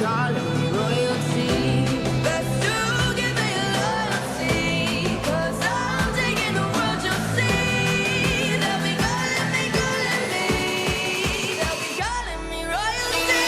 calling me royalty. Best to give me loyalty, 'cause I'm taking the world, you'll see. They'll be calling me, they'll be calling me royalty.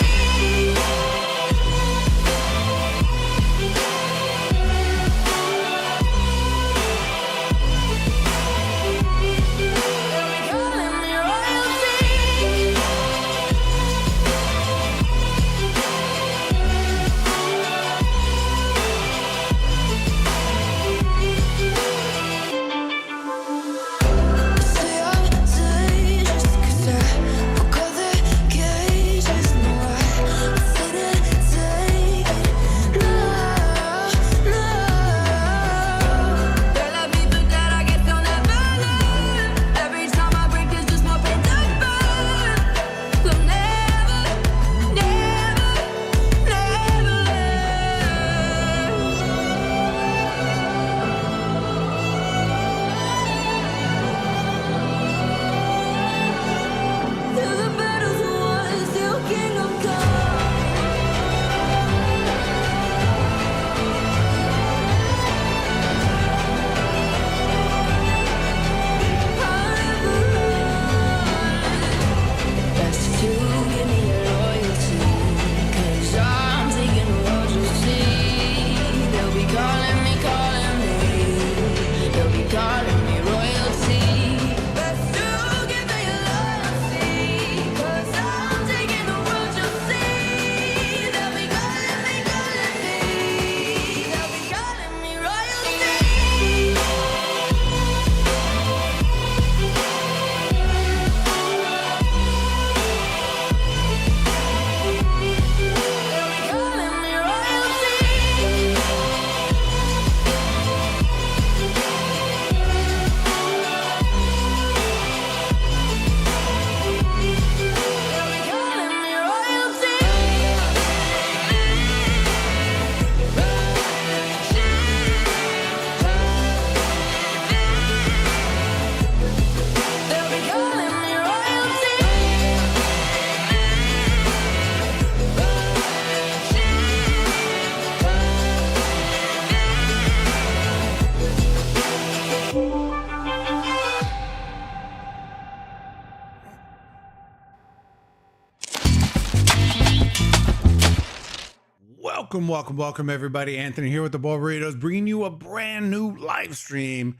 Welcome, everybody. Anthony here with the Bulbaritos, bringing you a brand new live stream.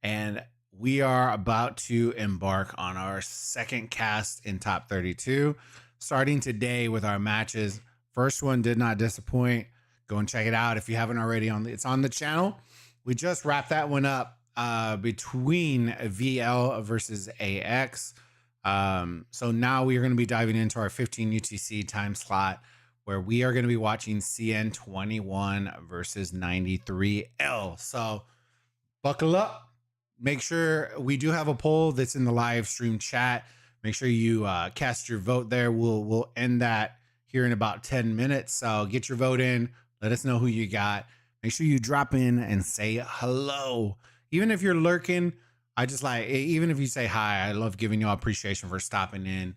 And we are about to embark on our second cast in Top 32, starting today with our matches. First one did not disappoint. Go and check it out if you haven't already. It's on the channel. We just wrapped that one up between VL versus AX. So now we are going to be diving into our 15 UTC time slot, where we are going to be watching CN21 versus 93L. So buckle up. Make sure we do have a poll that's in the live stream chat. Make sure you cast your vote there. We'll end that here in about 10 minutes. So get your vote in. Let us know who you got. Make sure you drop in and say hello. Even if you're lurking, even if you say hi, I love giving y'all appreciation for stopping in.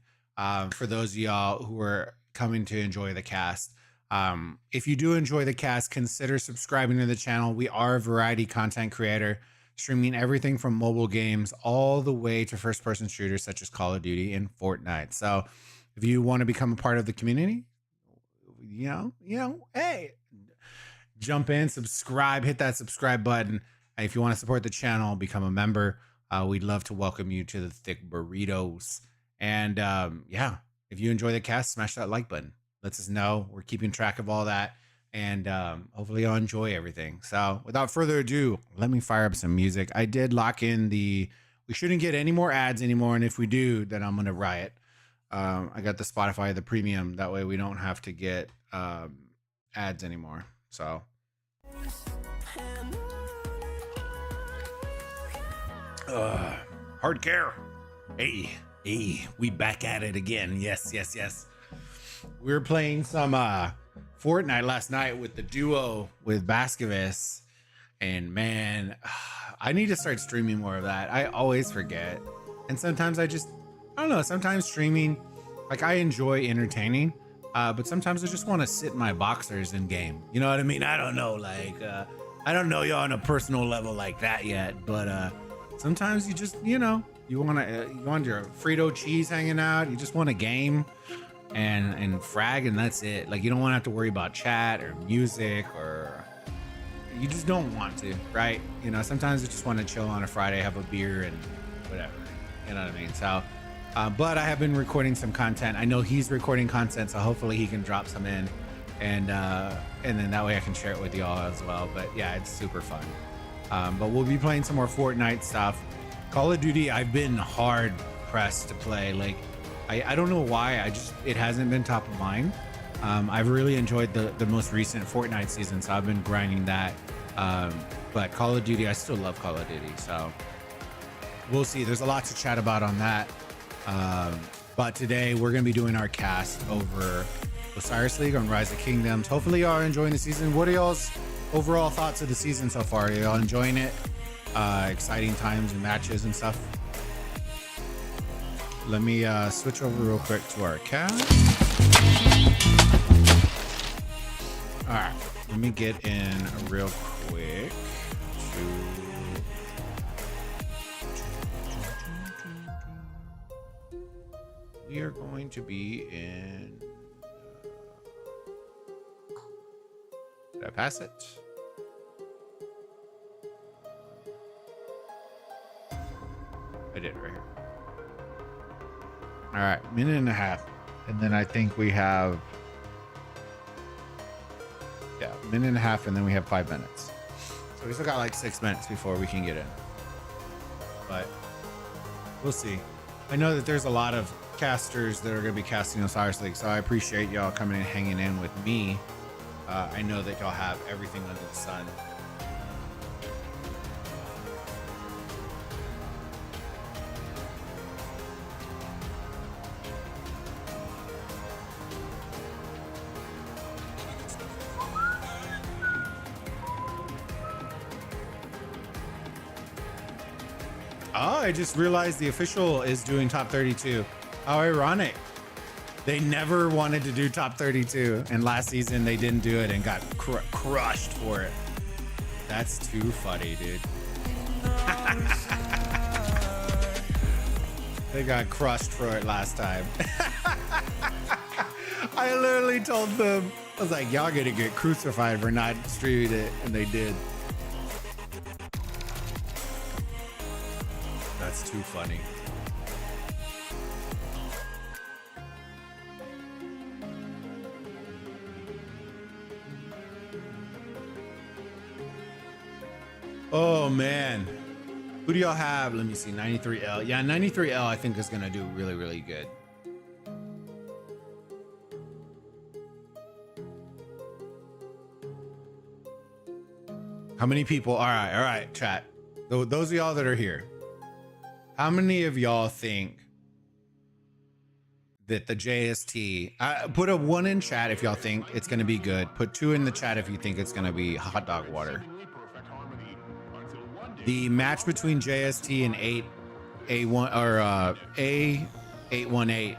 For those of y'all who are coming to enjoy the cast. If you do enjoy the cast, consider subscribing to the channel. We are a variety content creator, streaming everything from mobile games all the way to first-person shooters such as Call of Duty and Fortnite. So if you want to become a part of the community, hey, jump in, subscribe, hit that subscribe button. And if you want to support the channel, become a member. We'd love to welcome you to the Thick Burritos. And if you enjoy the cast, smash that like button. Lets us know. We're keeping track of all that. And hopefully you'll enjoy everything. So without further ado, let me fire up some music. I did lock in we shouldn't get any more ads anymore. And if we do, then I'm going to riot. I got the Spotify, the premium. That way we don't have to get ads anymore. So. Hard care. Hey, we back at it again. Yes. We were playing some Fortnite last night with the duo with Baskovus, and man, I need to start streaming more of that. I always forget, and sometimes I don't know. Sometimes streaming, like, I enjoy entertaining, But sometimes I just want to sit in my boxers in game. You know what I mean? I don't know, like I don't know y'all on a personal level like that yet, but sometimes you just, you know, you want your Frito cheese hanging out. You just want a game and frag, and that's it. Like, you don't want to have to worry about chat or music, or you just don't want to, right? You know, sometimes you just want to chill on a Friday, have a beer and whatever. You know what I mean? So, but I have been recording some content. I know he's recording content, so hopefully he can drop some in, and then that way I can share it with y'all as well. But yeah, it's super fun. But we'll be playing some more Fortnite stuff. Call of Duty, I've been hard pressed to play. Like, I don't know why. It hasn't been top of mind. I've really enjoyed the most recent Fortnite season, so I've been grinding that. But Call of Duty, I still love Call of Duty, so we'll see. There's a lot to chat about on that. But today we're going to be doing our cast over Osiris League on Rise of Kingdoms. Hopefully y'all are enjoying the season. What are y'all's overall thoughts of the season so far? Are y'all enjoying it? Exciting times and matches and stuff. Let me switch over real quick to our cast. All right, let me get in real quick to... We are going to be in... Did I pass it? I did right here. All right, minute and a half. And then I think we have... Yeah, minute and a half, and then we have 5 minutes. So we still got like 6 minutes before we can get in. But we'll see. I know that there's a lot of casters that are going to be casting Osiris League, so I appreciate y'all coming and hanging in with me. I know that y'all have everything under the sun. Oh, I just realized the official is doing top 32. How ironic. They never wanted to do top 32, and last season they didn't do it and got crushed for it. That's too funny, dude. They got crushed for it last time. I literally told them, I was like, y'all gonna get crucified for not streaming it, and they did. That's too funny. Oh man, who do y'all have? Let me see. 93L. Yeah, 93L I think is gonna do really, really good. How many people? All right, chat. Those of y'all that are here, how many of y'all think that the JST, put a 1 in chat if y'all think it's going to be good. Put 2 in the chat if you think it's going to be hot dog water. The match between JST and A1 or A818.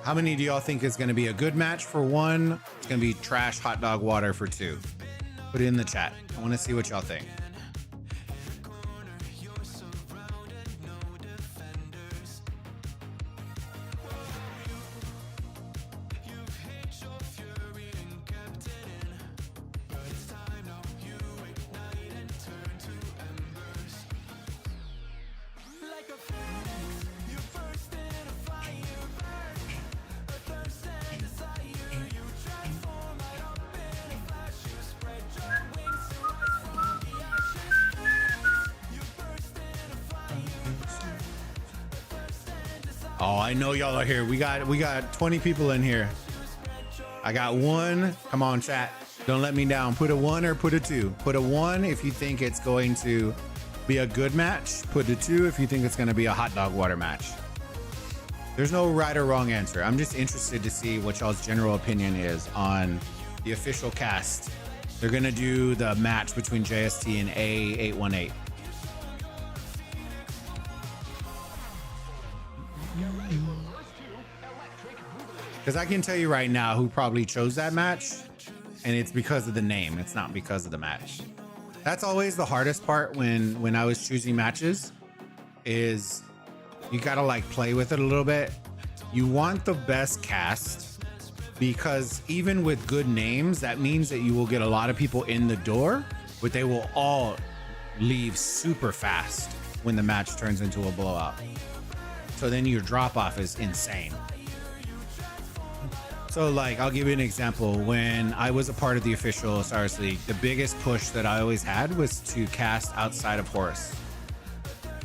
How many do y'all think is going to be a good match for 1? It's going to be trash hot dog water for 2. Put it in the chat. I want to see what y'all think. Oh, I know y'all are here. We got 20 people in here. I got 1. Come on, chat. Don't let me down. Put a 1 or put a 2. Put a 1 if you think it's going to be a good match. Put a 2 if you think it's going to be a hot dog water match. There's no right or wrong answer. I'm just interested to see what y'all's general opinion is on the official cast. They're going to do the match between JST and A818. Because I can tell you right now who probably chose that match, and it's because of the name. It's not because of the match. That's always the hardest part when I was choosing matches, is you gotta like play with it a little bit. You want the best cast, because even with good names, that means that you will get a lot of people in the door, but they will all leave super fast when the match turns into a blowout. So then your drop off is insane. So like, I'll give you an example. When I was a part of the official Stars League, the biggest push that I always had was to cast outside of Horus.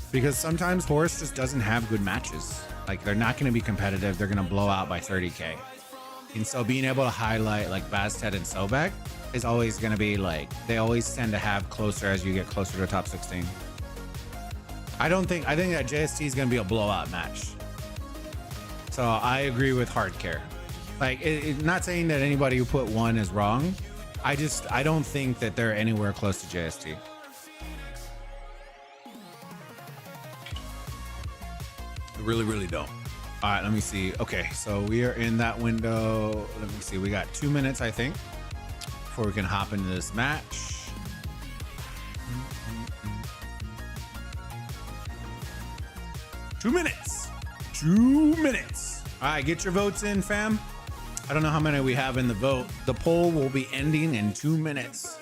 Because sometimes Horus just doesn't have good matches. Like, they're not going to be competitive. They're going to blow out by 30K. And so being able to highlight like Bastet and Sobek is always going to be like, they always tend to have closer as you get closer to top 16. I think that JST is going to be a blowout match. So I agree with Hardcare. Like, not saying that anybody who put 1 is wrong. I don't think that they're anywhere close to JST. I really, really don't. All right, let me see. Okay, so we are in that window. Let me see. We got 2 minutes, I think, before we can hop into this match. 2 minutes. 2 minutes. All right, get your votes in, fam. I don't know how many we have in the vote. The poll will be ending in 2 minutes.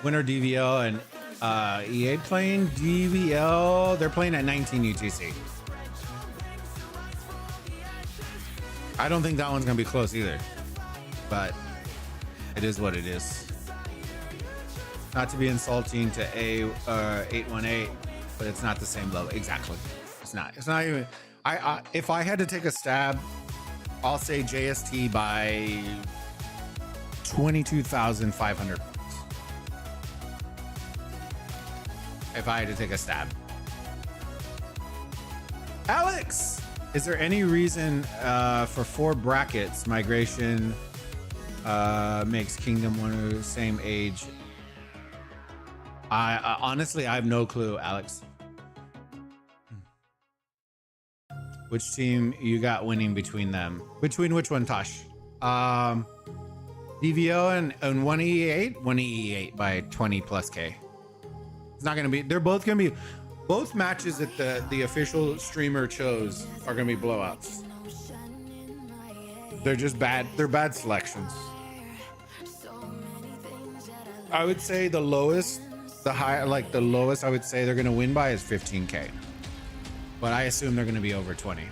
Winner DVL and EA playing DVL. They're playing at 19 UTC. I don't think that one's gonna be close either, but it is what it is. Not to be insulting to 818, but it's not the same level. Exactly. It's not even. If I had to take a stab, I'll say JST by 22,500 points. If I had to take a stab. Alex, is there any reason for 4 brackets migration makes Kingdom one of the same age? I honestly, I have no clue, Alex. Which team you got winning between them? Between which one, Tosh? DVO and 1E8? 1E8 by 20 plus K. It's not gonna be, they're both gonna be, both matches that the official streamer chose are gonna be blowouts. They're just bad, they're bad selections. I would say the lowest, the lowest I would say they're gonna win by is 15K. But I assume they're going to be over 20.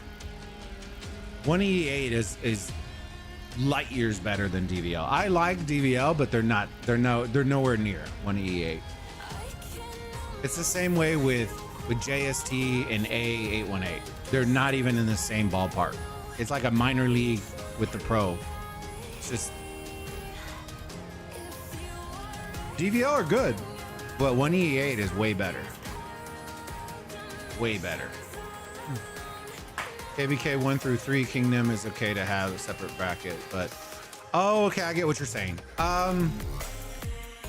1E8 is light years better than DVL. I like DVL, but they're nowhere near 1E8. It's the same way with JST and A818. They're not even in the same ballpark. It's like a minor league with the pro. It's just DVL are good, but 1E8 is way better. Way better. KVK 1 through 3 Kingdom is okay to have a separate bracket, but oh, okay, I get what you're saying.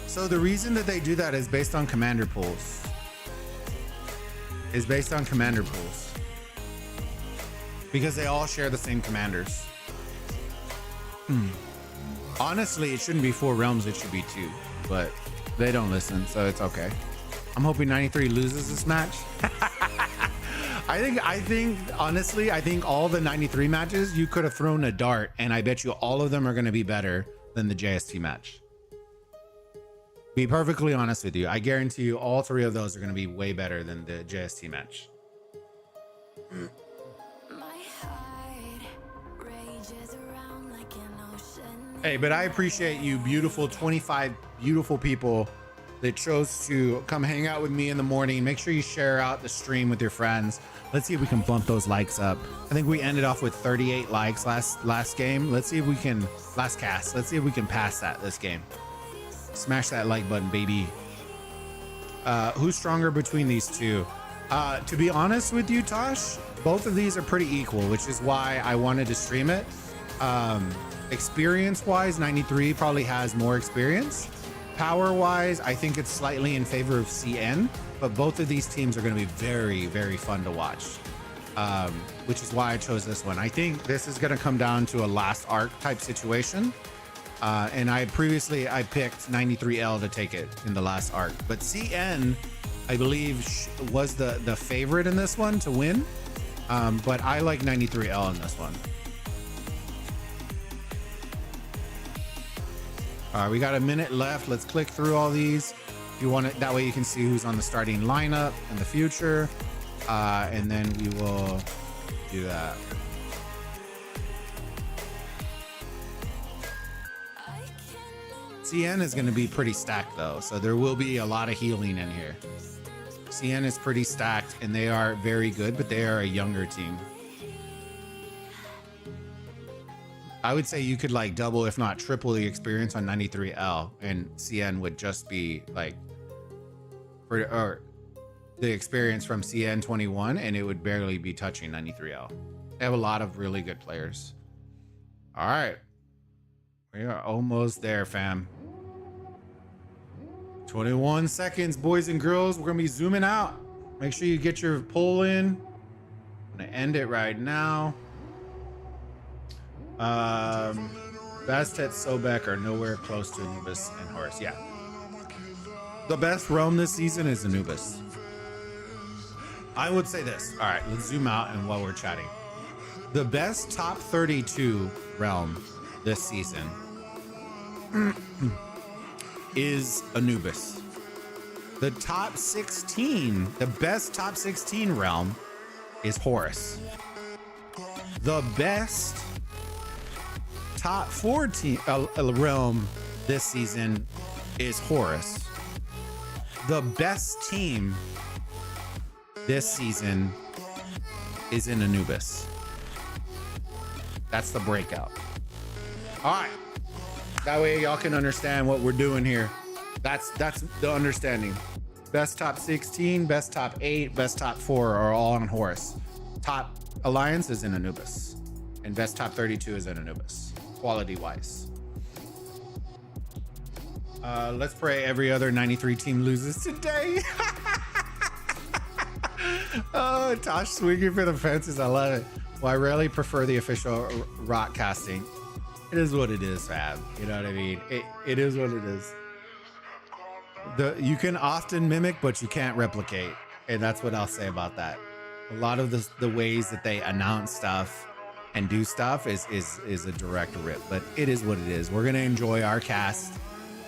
So the reason that they do that is based on commander pools. Because they all share the same commanders. Honestly, it shouldn't be 4 realms, it should be 2, but they don't listen, so it's okay. I'm hoping 93 loses this match. I think honestly, I think all the 93 matches you could have thrown a dart, and I bet you all of them are going to be better than the JST match. Be perfectly honest with you, I guarantee you all 3 of those are going to be way better than the JST match. Hey, but I appreciate you, beautiful 25 beautiful people that chose to come hang out with me in the morning. Make sure you share out the stream with your friends. Let's see if we can bump those likes up. I think we ended off with 38 likes last game. Let's see if we can, last cast. Let's see if we can pass that this game. Smash that like button, baby. Who's stronger between these two? To be honest with you, Tosh, both of these are pretty equal, which is why I wanted to stream it. Experience-wise, 93 probably has more experience. Power-wise, I think it's slightly in favor of CN, but both of these teams are going to be very, very fun to watch. which is why I chose this one. I think this is going to come down to a last arc type situation. And I picked 93L to take it in the last arc, but CN, I believe, was the favorite in this one to win. But I like 93L in this one. All right, we got a minute left. Let's click through all these. If you want it, that way you can see who's on the starting lineup in the future. And then we will do that. CN is going to be pretty stacked though, so there will be a lot of healing in here. CN is pretty stacked and they are very good, but they are a younger team. I would say you could like double, if not triple, the experience on 93L, and CN would just be like, or the experience from CN21, and it would barely be touching 93L. They have a lot of really good players. All right, we are almost there, fam. 21 seconds, boys and girls. We're gonna be zooming out. Make sure you get your poll in. I'm gonna end it right now. Bastet, Sobek are nowhere close to Anubis and Horus. Yeah. The best realm this season is Anubis. I would say this. All right, let's zoom out, and while we're chatting, the best top 32 realm this season is Anubis. The top 16, the best top 16 realm is Horus. The best top 14 realm this season is Horus. The best team this season is in Anubis. That's the breakout. All right. That way y'all can understand what we're doing here. That's the understanding. Best top 16, best top 8, best top 4 are all on Horus. Top alliance is in Anubis. And best top 32 is in Anubis, quality wise. Let's pray every other 93 team loses today. Oh, Tosh swinging for the fences. I love it. Well, I rarely prefer the official rock casting. It is what it is, fam. You know what I mean? It is what it is. You can often mimic, but you can't replicate. And that's what I'll say about that. A lot of the ways that they announce stuff and do stuff is a direct rip, but it is what it is. We're going to enjoy our cast.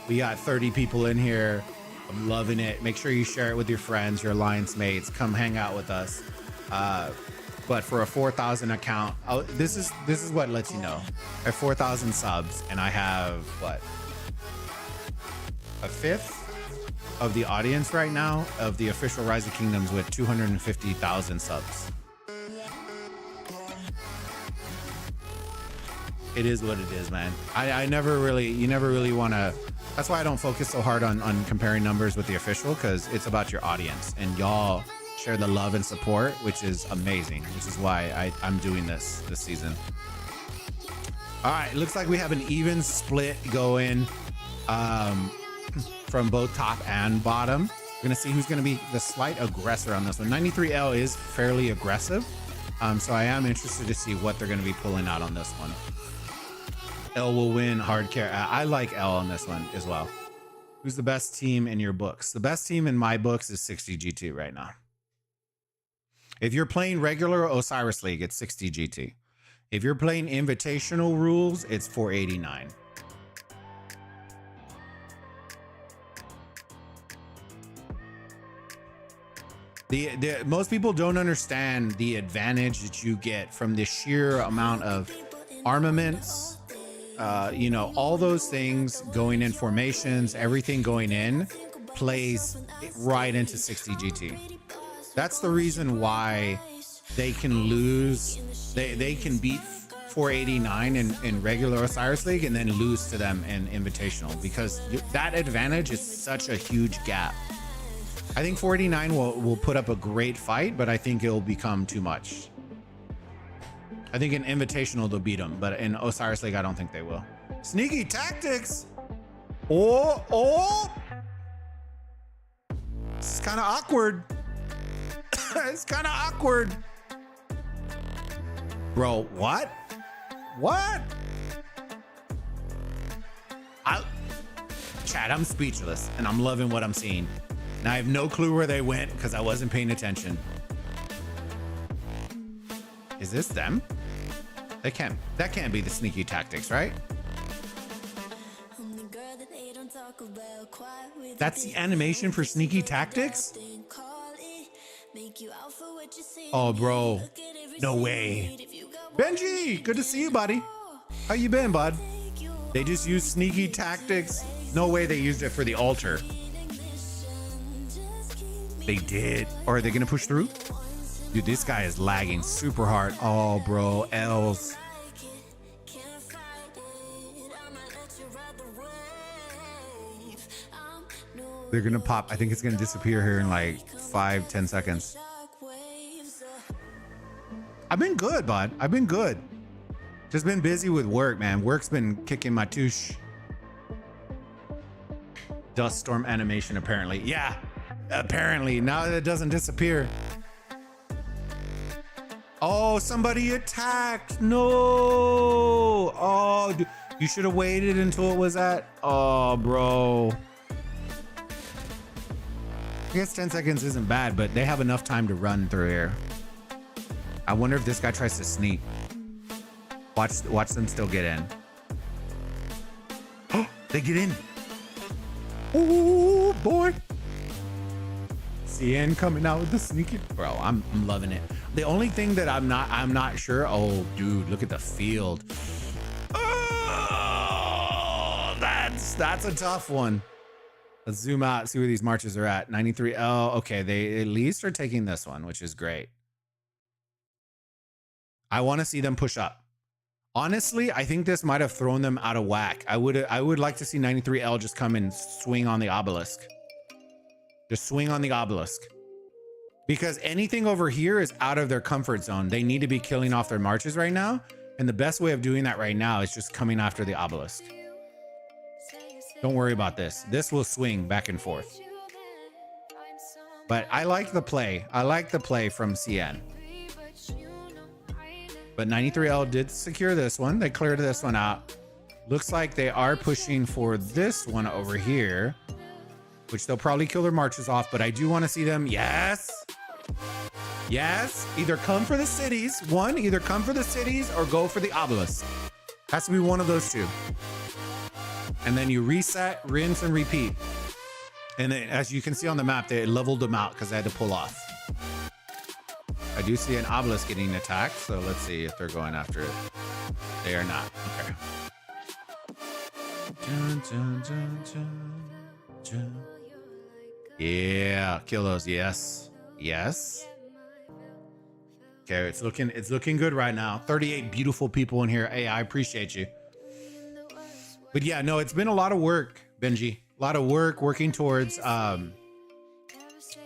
We got 30 people in here. I'm loving it. Make sure you share it with your friends, your alliance mates. Come hang out with us. But for a 4,000 account, this is what lets you know. I have 4,000 subs, and I have what, a fifth of the audience right now of the official Rise of Kingdoms with 250,000 subs. It is what it is, man. You never really want to. That's why I don't focus so hard on comparing numbers with the official, because it's about your audience, and y'all share the love and support, which is amazing, which is why I'm doing this season. All right, it looks like we have an even split going from both top and bottom. We're gonna see who's gonna be the slight aggressor on this one. 93L is fairly aggressive, so I am interested to see what they're gonna be pulling out on this one. L will win hard care. I like L on this one as well. Who's the best team in your books? The best team in my books is 60 GT right now. If you're playing regular Osiris League, it's 60 GT. If you're playing invitational rules, it's 489. Most people don't understand the advantage that you get from the sheer amount of armaments, you know, all those things going in, formations, everything going in plays right into 60 GT. That's the reason why they can lose. They can beat 489 in regular Osiris League and then lose to them in Invitational, because that advantage is such a huge gap. I think 489 will put up a great fight, but I think it'll become too much. I think in Invitational they'll beat them, but in Osiris League I don't think they will. Sneaky tactics. Oh. It's kind of awkward. It's kind of awkward. Bro, what? What? Chad, I'm speechless and I'm loving what I'm seeing. Now I have no clue where they went because I wasn't paying attention. Is this them? That can't be the sneaky tactics, right? That's the animation for sneaky tactics? Oh, bro. No way. Benji, good to see you, buddy. How you been, bud? They just used sneaky tactics. No way they used it for the altar. They did. Or are they gonna push through? Dude, this guy is lagging super hard. Oh, bro, L's. They're gonna pop. I think it's gonna disappear here in like 5-10 seconds. I've been good, bud. I've been good. Just been busy with work, man. Work's been kicking my touche. Dust storm animation, apparently. Yeah, apparently. Now it doesn't disappear. Oh, somebody attacked. No. Oh, dude. You should have waited until it was at. Oh, bro. I guess 10 seconds isn't bad, but they have enough time to run through here. I wonder if this guy tries to sneak. Watch them still get in. Oh, they get in. Oh boy. CN coming out with the sneaky. Bro, I'm loving it. The only thing that I'm not sure. Oh, dude, look at the field. Oh, that's a tough one. Let's zoom out, see where these marches are at. 93. Oh, okay. They at least are taking this one, which is great. I want to see them push up. Honestly, I think this might have thrown them out of whack. I would like to see 93L just come and swing on the obelisk. Just swing on the obelisk. Because anything over here is out of their comfort zone. They need to be killing off their marches right now. And the best way of doing that right now is just coming after the obelisk. Don't worry about this. This will swing back and forth. But I like the play. I like the play from CN. But 93L did secure this one. They cleared this one out. Looks like they are pushing for this one over here, which they'll probably kill their marches off. But I do want to see them. Yes. Yes. Either come for the cities. Either come for the cities or go for the obelisk. Has to be one of those two. And then you reset, rinse, and repeat. And then, as you can see on the map, they leveled them out because they had to pull off. I do see an obelisk getting attacked, so let's see if they're going after it. They are not. Okay. Yeah, kill those. Yes. Yes. Okay, it's looking good right now. 38 beautiful people in here. Hey, I appreciate you. But yeah, no, it's been a lot of work, Benji. A lot of work working towards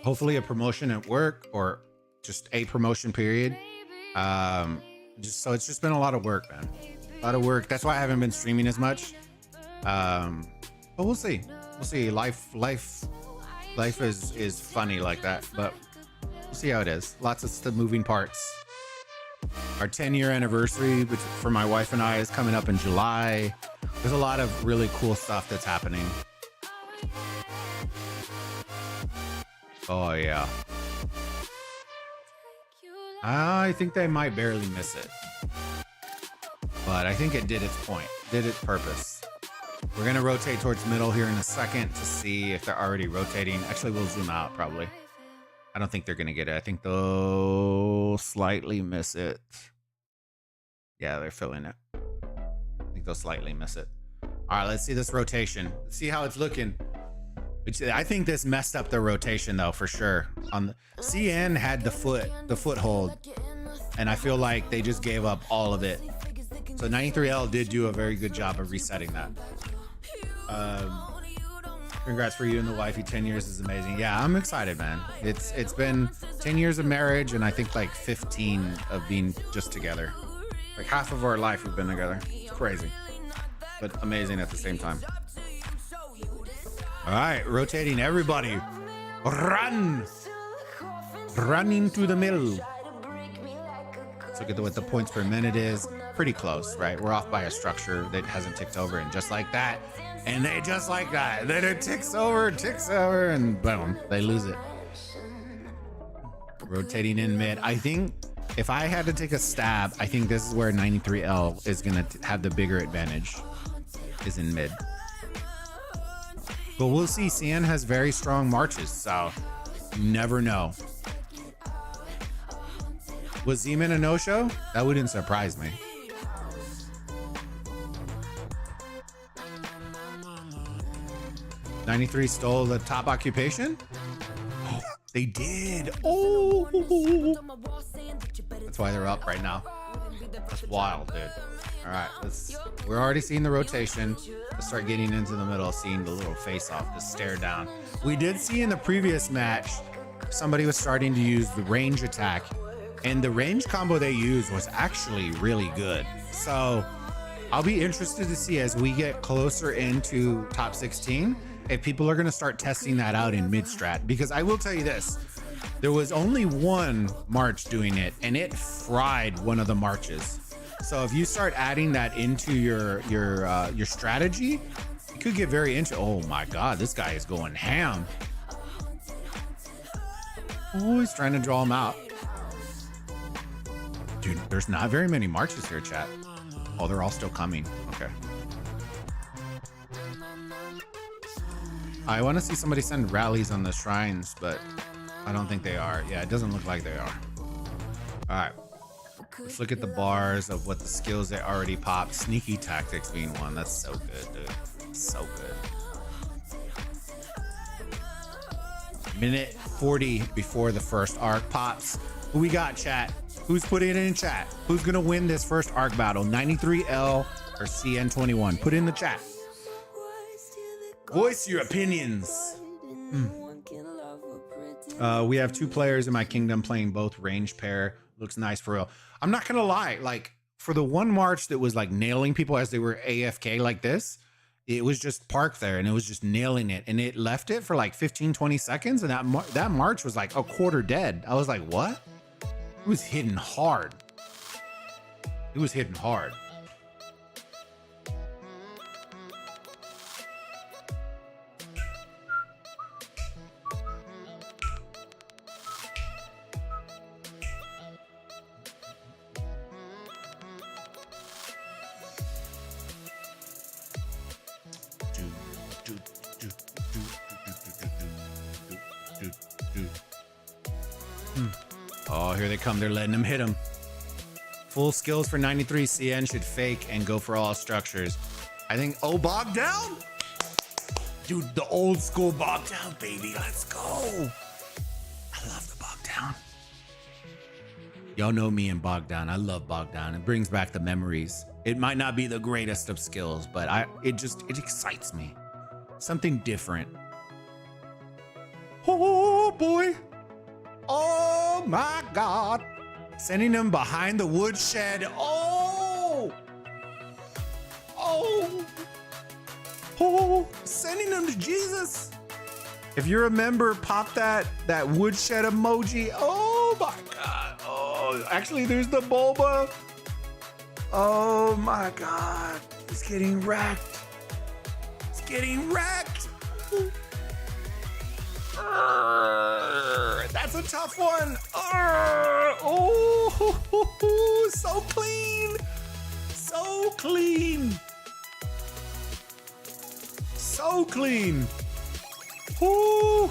hopefully a promotion at work, or just a promotion period. So it's just been a lot of work, man. A lot of work. That's why I haven't been streaming as much. But we'll see. We'll see. Life is funny like that, but we'll see how it is. Lots of moving parts. Our 10-year anniversary, which for my wife and I is coming up in July. There's a lot of really cool stuff that's happening. Oh yeah. I think they might barely miss it. But I think it did its point, did its purpose. We're gonna rotate towards middle here in a second to see if they're already rotating. Actually, we'll zoom out probably. I don't think they're gonna get it. I think they'll slightly miss it. Yeah, they're filling it. I think they'll slightly miss it. All right, let's see this rotation. Let's see how it's looking. I think this messed up the rotation though, for sure. CN had the foothold, and I feel like they just gave up all of it. So 93L did do a very good job of resetting that. Congrats for you and the wifey. 10 years is amazing. Yeah, I'm excited, man. It's been 10 years of marriage, and I think like 15 of being just together. Like half of our life we've been together. It's crazy, but amazing at the same time. All right, rotating everybody. Run! Run into the middle. Let's look at what the points per minute is. Pretty close, right? We're off by a structure that hasn't ticked over, and just like that, and they just like that, then it ticks over, and boom, they lose it. Rotating in mid. I think if I had to take a stab, I think this is where 93L is gonna have the bigger advantage, is in mid. But we'll see. CN has very strong marches, so you never know. Was Zeman a no-show? That wouldn't surprise me. '93 stole the top occupation? Oh, they did. Oh, that's why they're up right now. That's wild, dude. All right, we're already seeing the rotation. Let's start getting into the middle, seeing the little face-off, the stare down. We did see in the previous match, somebody was starting to use the range attack, and the range combo they used was actually really good. So I'll be interested to see as we get closer into top 16, if people are gonna start testing that out in mid-strat, because I will tell you this, there was only one march doing it, and it fried one of the marches. So if you start adding that into your strategy, it could get very interesting. Oh my God, this guy is going ham. Oh, he's trying to draw him out. Dude, there's not very many marches here, chat. Oh, they're all still coming. Okay. I want to see somebody send rallies on the shrines, but I don't think they are. Yeah, it doesn't look like they are. All right. Let's look at the bars of what the skills they already popped. Sneaky tactics being one. That's so good, dude. So good. Minute 40 before the first arc pops. Who we got, chat? Who's putting it in chat? Who's gonna win this first arc battle? 93L or CN21? Put it in the chat. Voice your opinions. We have two players in my kingdom playing both range pair. Looks nice for real. I'm not gonna lie, like for the one march that was like nailing people as they were AFK like this, it was just parked there and it was just nailing it, and it left it for like 15-20 seconds, and that march was like a quarter dead. I was like, what? It was hitting hard. It was hitting hard. Oh, here they come. They're letting him hit him. Full skills for 93. CN should fake and go for all structures. I think, oh, bog down? Dude, the old school bog down, baby. Let's go. I love the bog down. Y'all know me and bog down. I love bog down. It brings back the memories. It might not be the greatest of skills, but it excites me. Something different. Oh boy. Oh my God. Sending him behind the woodshed. Oh. Oh. Oh. Sending him to Jesus. If you remember, pop that woodshed emoji. Oh my God. Oh, actually there's the Bulba. Oh my God. He's getting wrecked. He's getting wrecked. That's a tough one. Oh, so clean. So clean. So clean. Ooh.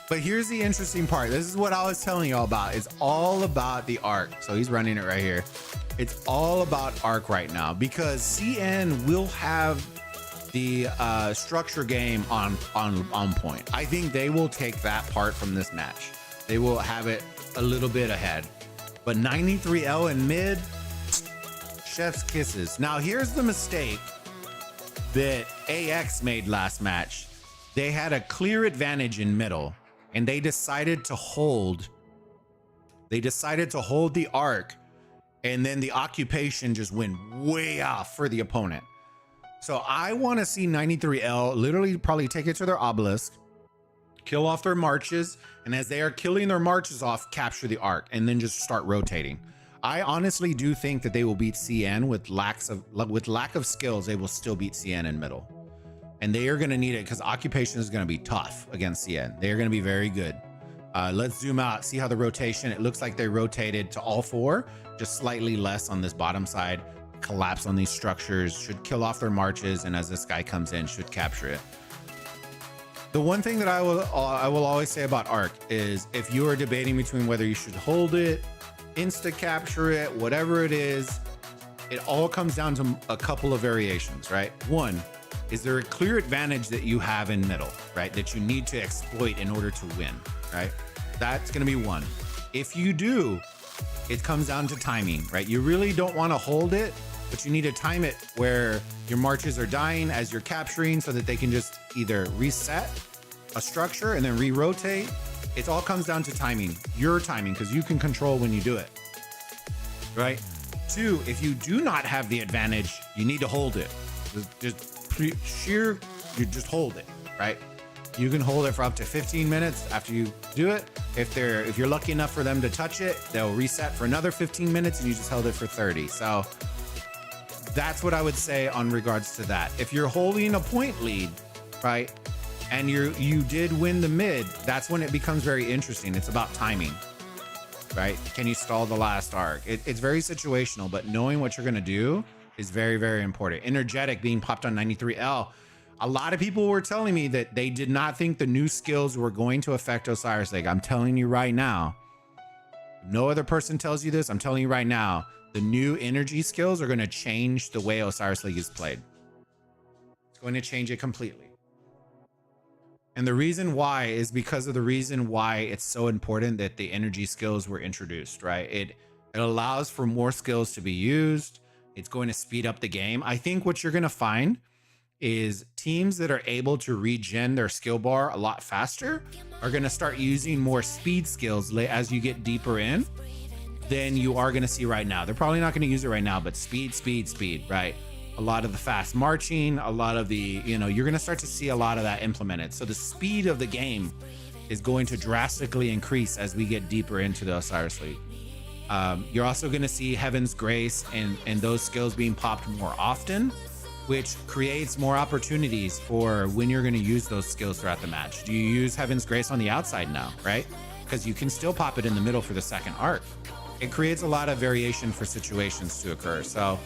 But here's the interesting part. This is what I was telling y'all about. It's all about the arc. So he's running it right here. It's all about arc right now because CN will have the structure game on point. I think they will take that part from this match. They will have it a little bit ahead. But 93L in mid, chef's kisses. Now here's the mistake that AX made last match. They had a clear advantage in middle and they decided to hold. They decided to hold the arc, and then the occupation just went way off for the opponent. So I want to see 93L literally probably take it to their obelisk, kill off their marches, and as they are killing their marches off, capture the arc, and then just start rotating. I honestly do think that they will beat CN with lack of skills. They will still beat CN in middle, and they are going to need it because occupation is going to be tough against CN. They are going to be very good. Let's zoom out, see how the rotation. It looks like they rotated to all four, just slightly less on this bottom side. Collapse on these structures, should kill off their marches, and as this guy comes in, should capture it. The one thing that I will always say about Arc is if you are debating between whether you should hold it, insta capture it, whatever it is, it all comes down to a couple of variations, right? One, is there a clear advantage that you have in middle, right? That you need to exploit in order to win, right? That's going to be one. If you do, it comes down to timing, right? You really don't want to hold it, but you need to time it where your marches are dying as you're capturing so that they can just either reset a structure and then re-rotate. It all comes down to timing, your timing, because you can control when you do it, right? Two, if you do not have the advantage, you need to hold it. You just hold it, right? You can hold it for up to 15 minutes after you do it. If you're lucky enough for them to touch it, they'll reset for another 15 minutes and you just held it for 30. So that's what I would say on regards to that. If you're holding a point lead, right, and you did win the mid, that's when it becomes very interesting. It's about timing, right? Can you stall the last arc? It's very situational, but knowing what you're gonna do is very, very important. Energetic being popped on 93L. A lot of people were telling me that they did not think the new skills were going to affect Osiris League. I'm telling you right now, no other person tells you this. I'm telling you right now, the new energy skills are going to change the way Osiris League is played. It's going to change it completely. And the reason why is because of the reason why it's so important that the energy skills were introduced, right? It allows for more skills to be used. It's going to speed up the game. I think what you're going to find is teams that are able to regen their skill bar a lot faster are going to start using more speed skills as you get deeper in than you are going to see right now. They're probably not going to use it right now, but speed, right? A lot of the fast marching, a lot of the, you're going to start to see a lot of that implemented. So the speed of the game is going to drastically increase as we get deeper into the Osiris League. You're also going to see Heaven's Grace and those skills being popped more often, which creates more opportunities for when you're going to use those skills throughout the match. Do you use Heaven's Grace on the outside now, right? Because you can still pop it in the middle for the second arc. It creates a lot of variation for situations to occur. So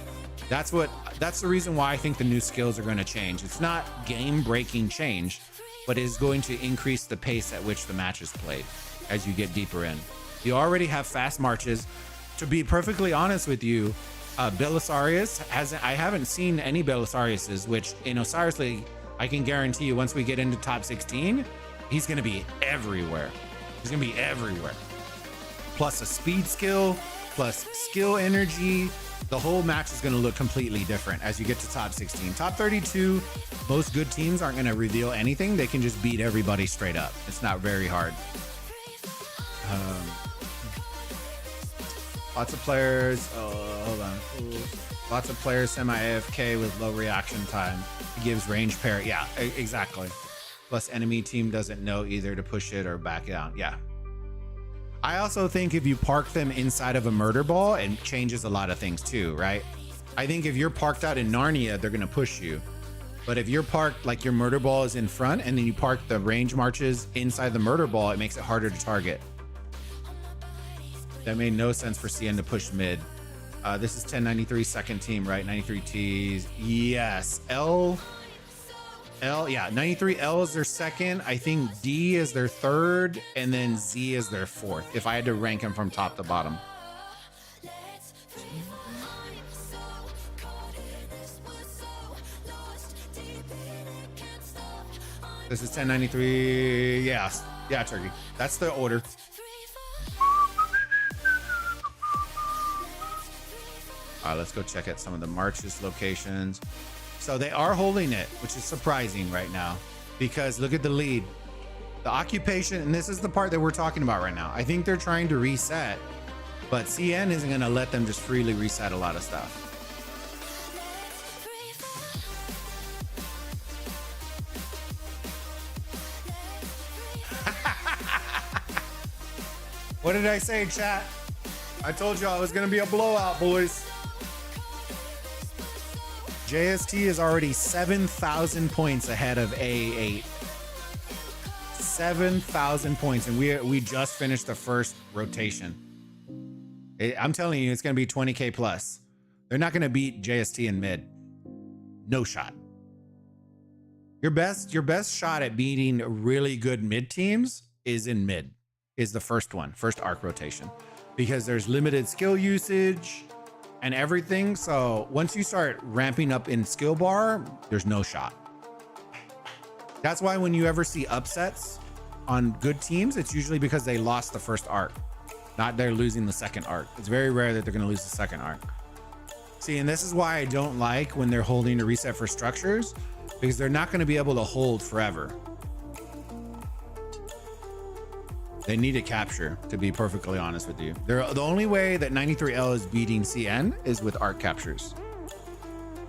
that's the reason why I think the new skills are going to change. It's not game-breaking change, but it is going to increase the pace at which the match is played as you get deeper in. You already have fast marches. To be perfectly honest with you, Belisarius I haven't seen any Belisariuses, which in Osiris League, I can guarantee you once we get into top 16, he's going to be everywhere. He's going to be everywhere. Plus a speed skill, plus skill energy. The whole match is going to look completely different as you get to top 16. Top 32, most good teams aren't going to reveal anything. They can just beat everybody straight up. It's not very hard. Lots of players, hold on. Lots of players semi-AFK with low reaction time. It gives range parry. Yeah, exactly. Plus enemy team doesn't know either to push it or back it out. Yeah. I also think if you park them inside of a murder ball, it changes a lot of things too, right? I think if you're parked out in Narnia, they're gonna push you. But if you're parked, like your murder ball is in front and then you park the range marches inside the murder ball, it makes it harder to target. That made no sense for CN to push mid. This is 1093 second team, right? 93 T's. Yes. L, yeah. 93 L is their second. I think D is their third. And then Z is their fourth, if I had to rank them from top to bottom. This is 1093. Yes. Yeah, Turkey. That's the order. All right, let's go check out some of the marches locations. So they are holding it, which is surprising right now because look at the lead. The occupation, and this is the part that we're talking about right now. I think they're trying to reset, but CN isn't going to let them just freely reset a lot of stuff. What did I say, chat? I told y'all it was gonna be a blowout, boys. JST is already 7,000 points ahead of A8. 7,000 points, and we just finished the first rotation. I'm telling you, it's gonna be 20K plus. They're not gonna beat JST in mid. No shot. Your best shot at beating really good mid teams is in mid, is the first one, first arc rotation, because there's limited skill usage and everything. So once you start ramping up in skill bar, there's no shot. That's why when you ever see upsets on good teams, it's usually because they lost the first arc, not they're losing the second arc. It's very rare that they're going to lose the second arc. See, and this is why I don't like when they're holding a reset for structures, because they're not going to be able to hold forever. They need to capture, to be perfectly honest with you. The only way that 93L is beating CN is with arc captures.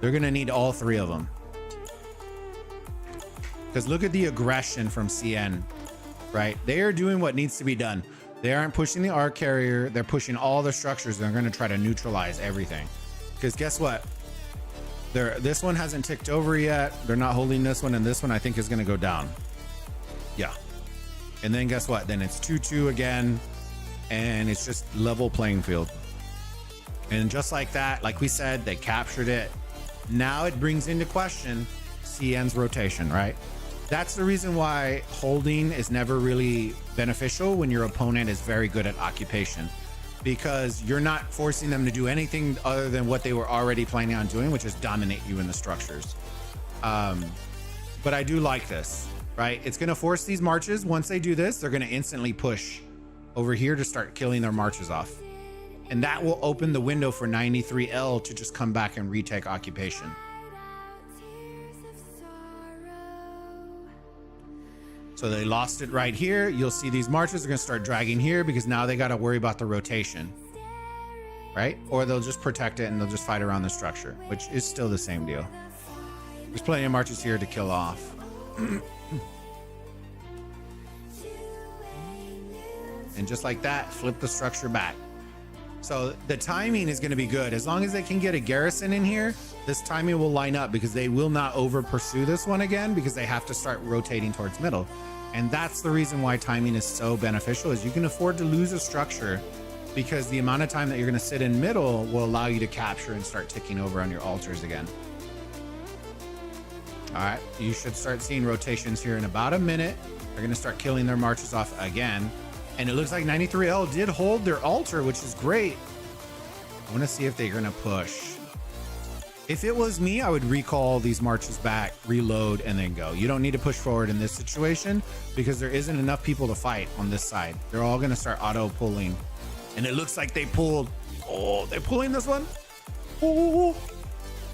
They're going to need all three of them. Because look at the aggression from CN, right? They are doing what needs to be done. They aren't pushing the arc carrier. They're pushing all the structures. They're going to try to neutralize everything. Because guess what? This one hasn't ticked over yet. They're not holding this one, and this one I think is going to go down. Yeah. And then guess what? Then it's 2-2 again, and it's just level playing field. And just like that, like we said, they captured it. Now it brings into question CN's rotation, right? That's the reason why holding is never really beneficial when your opponent is very good at occupation, because you're not forcing them to do anything other than what they were already planning on doing, which is dominate you in the structures. But I do like this, right? It's going to force these marches. Once they do this, they're going to instantly push over here to start killing their marches off. And that will open the window for 93L to just come back and retake occupation. So they lost it right here. You'll see these marches are going to start dragging here because now they got to worry about the rotation, right? Or they'll just protect it and they'll just fight around the structure, which is still the same deal. There's plenty of marches here to kill off. And just like that, flip the structure back. So the timing is going to be good. As long as they can get a garrison in here, this timing will line up because they will not over pursue this one again because they have to start rotating towards middle. And that's the reason why timing is so beneficial, is you can afford to lose a structure because the amount of time that you're going to sit in middle will allow you to capture and start ticking over on your altars again. All right, you should start seeing rotations here in about a minute. They're going to start killing their marches off again. And it looks like 93L did hold their altar, which is great. I want to see if they're going to push. If it was me, I would recall these marches back, reload, and then go. You don't need to push forward in this situation because there isn't enough people to fight on this side. They're all going to start auto pulling. And it looks like they pulled. Oh, they're pulling this one. Oh,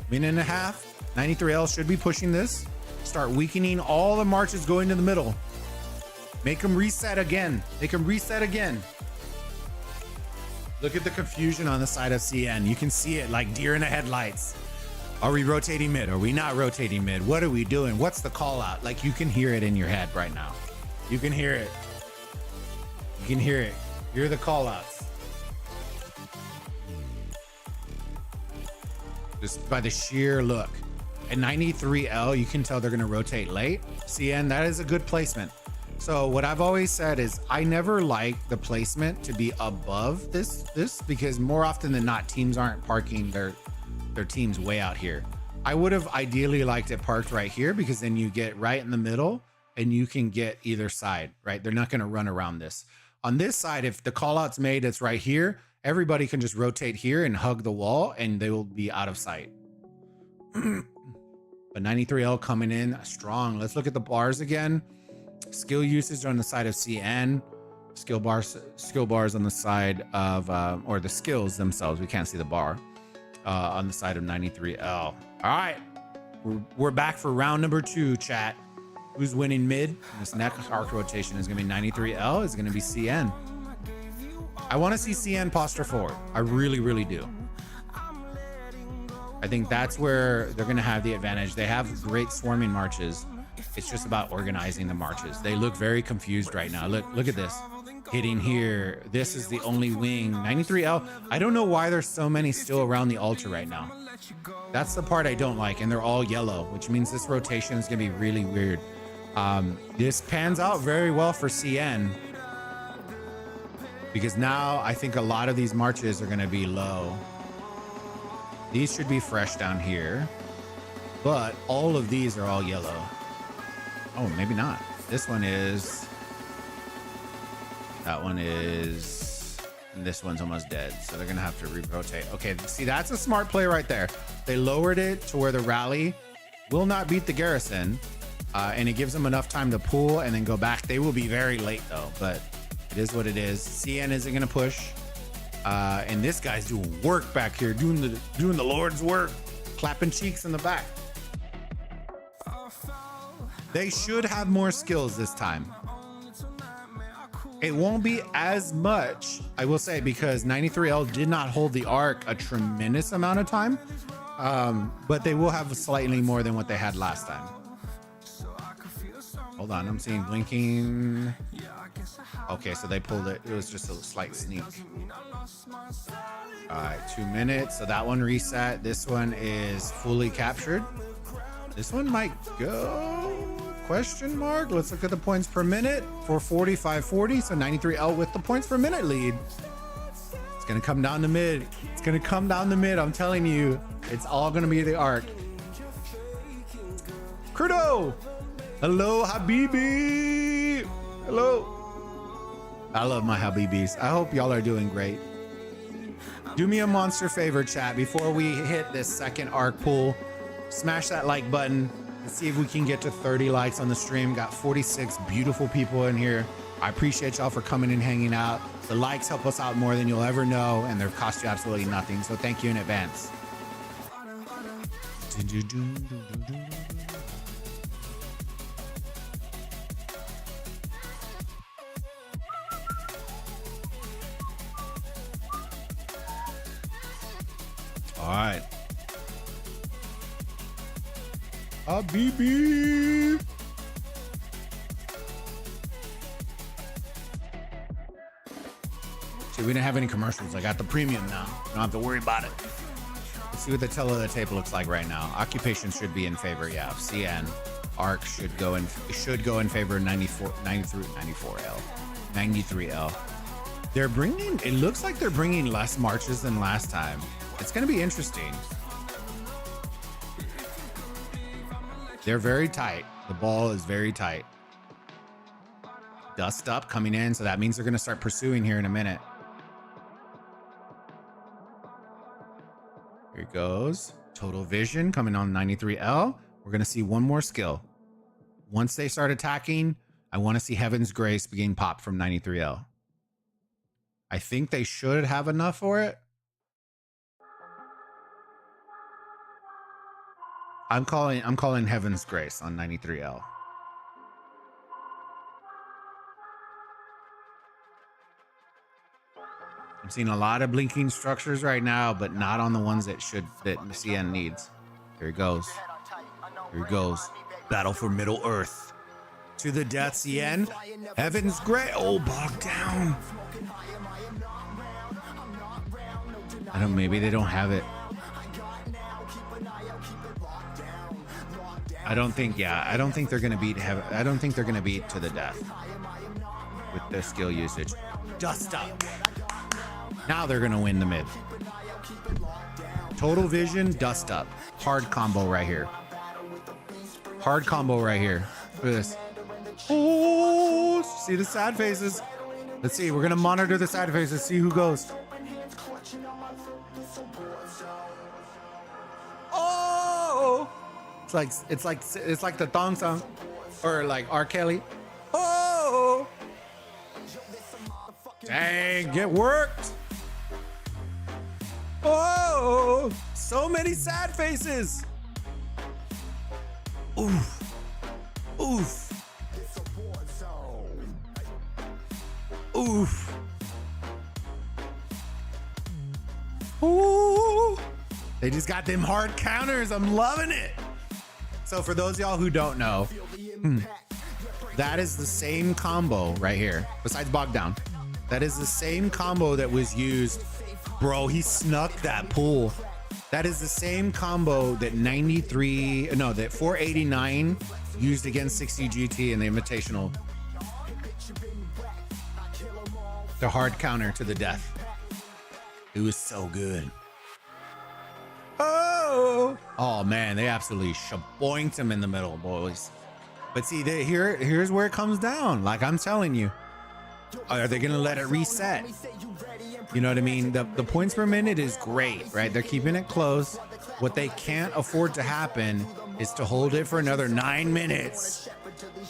minute and a half. 93L should be pushing this. Start weakening all the marches going to the middle. Make them reset again. Make them reset again. Look at the confusion on the side of CN. You can see it like deer in the headlights. Are we rotating mid? Are we not rotating mid? What are we doing? What's the call out? Like you can hear it in your head right now. You can hear it. You can hear it. Hear the call outs. Just by the sheer look. At 93L, you can tell they're going to rotate late. CN, that is a good placement. So what I've always said is I never like the placement to be above this because more often than not, teams aren't parking their teams way out here. I would have ideally liked it parked right here because then you get right in the middle and you can get either side, right? They're not going to run around this. On this side, if the call out's made, it's right here. Everybody can just rotate here and hug the wall and they will be out of sight. But 93L coming in strong. Let's look at the bars again. Skill usage on the side of CN. Skill bars on the side of, or the skills themselves. We can't see the bar on the side of 93L. All right, we're back for round number 2, chat. Who's winning mid? This next arc rotation is gonna be 93L. Is gonna be CN. I want to see CN posture forward. I really, really do. I think that's where they're gonna have the advantage. They have great swarming marches. It's just about organizing the marches. They look very confused right now. Look at this. hitting here. This is the only wing. 93L. I don't know why there's so many still around the altar right now. That's the part I don't like, and they're all yellow, which means this rotation is gonna be really weird. This pans out very well for CN, because now I think a lot of these marches are gonna be low. These should be fresh down here, but all of these are all yellow. Oh, maybe not. This one is, that one is, and this one's almost dead. So they're gonna have to re-rotate. Okay, see, that's a smart play right there. They lowered it to where the rally will not beat the garrison, and it gives them enough time to pull and then go back. They will be very late though, but it is what it is. CN isn't gonna push. And this guy's doing work back here, doing the Lord's work, clapping cheeks in the back. They should have more skills this time. It won't be as much, I will say, because 93L did not hold the arc a tremendous amount of time, but they will have slightly more than what they had last time. Hold on, I'm seeing blinking. Okay, so they pulled it. It was just a slight sneak. All right, 2 minutes. So that one reset. This one is fully captured. This one might go, question mark. Let's look at the points per minute. 445.40. So 93L with the points per minute lead. It's going to come down the mid. It's going to come down the mid. I'm telling you, it's all going to be the arc. Crudo. Hello, Habibi. Hello. I love my Habibis. I hope y'all are doing great. Do me a monster favor, chat, before we hit this second arc pool. Smash that like button and see if we can get to 30 likes on the stream. Got 46 beautiful people in here. I appreciate y'all for coming and hanging out. The likes help us out more than you'll ever know, and they've cost you absolutely nothing. So thank you in advance. All right. Habibi. See, we didn't have any commercials. I got the premium now. Don't have to worry about it. Let's see what the tail of the tape looks like right now. Occupation should be in favor. Yeah, CN. Arc should go in favor of 93L. They're bringing, it looks like they're bringing less marches than last time. It's going to be interesting. They're very tight. The ball is very tight. Dust up coming in, so that means they're going to start pursuing here in a minute. Here it goes. Total vision coming on 93L. We're going to see one more skill. Once they start attacking, I want to see Heaven's Grace being popped from 93L. I think they should have enough for it. I'm calling Heaven's Grace on 93L. I'm seeing a lot of blinking structures right now, but not on the ones that CN needs. Here it goes. Here it goes. Battle for Middle Earth. To the death, CN. Heaven's Grace. Oh, bogged down. I don't, maybe they don't have it. I don't think they're gonna beat heaven. I don't think they're gonna beat to the death with their skill usage. Dust up. Now they're gonna win the mid. Total vision, dust up. Hard combo right here. Hard combo right here. Look at this. Oh, see the sad faces. Let's see. We're gonna monitor the sad faces. See who goes. Oh. It's like the thong song, or like R. Kelly. Oh, dang, get worked. Oh, so many sad faces. Oof, oof, oof. Ooh, they just got them hard counters. I'm loving it. So for those of y'all who don't know, that is the same combo right here, besides Bog Down. That is the same combo that was used. Bro, he snuck that pull. That is the same combo that 489 used against 60 GT in the Invitational. The hard counter to the death. It was so good. Oh man, they absolutely shaboinked him in the middle, boys. But see, here's where it comes down. Like I'm telling you, are they gonna let it reset? You know what I mean? The points per minute is great, right? They're keeping it close. What they can't afford to happen is to hold it for another 9 minutes.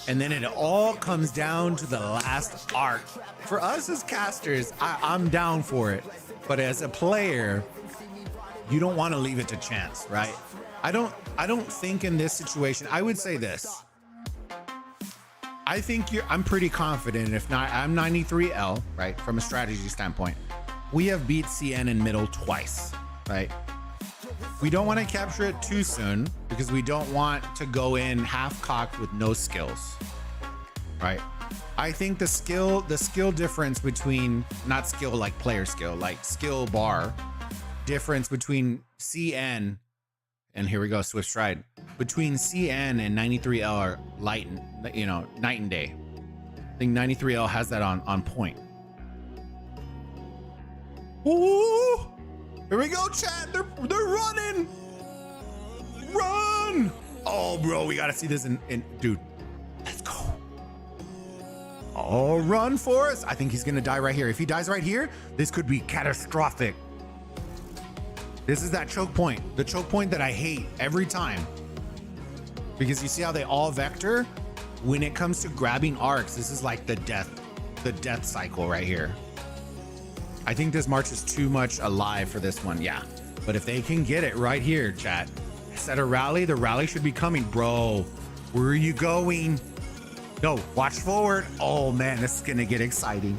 And then it all comes down to the last arc. For us as casters, I'm down for it. But as a player, you don't want to leave it to chance, right? I don't think in this situation, I would say this. I think I'm pretty confident. If not, I'm 93L, right? From a strategy standpoint. We have beat CN in middle twice, right? We don't want to capture it too soon because we don't want to go in half cocked with no skills, right? I think the skill difference between, not skill like player skill, like skill bar difference between CN, and here we go, Swift Stride, between CN and 93L are night and day. I think 93L has that on point. Ooh, here we go, chat. They're running. Run. Oh, bro, we gotta see this in dude. Let's go. Oh, run, Forrest. I think he's gonna die right here. If he dies right here, this could be catastrophic. This is that choke point, the choke point that I hate every time. Because you see how they all vector? When it comes to grabbing arcs, this is like the death cycle right here. I think this March is too much alive for this one, yeah. But if they can get it right here, chat, set a rally, the rally should be coming. Bro, where are you going? No, watch forward. Oh man, this is gonna get exciting.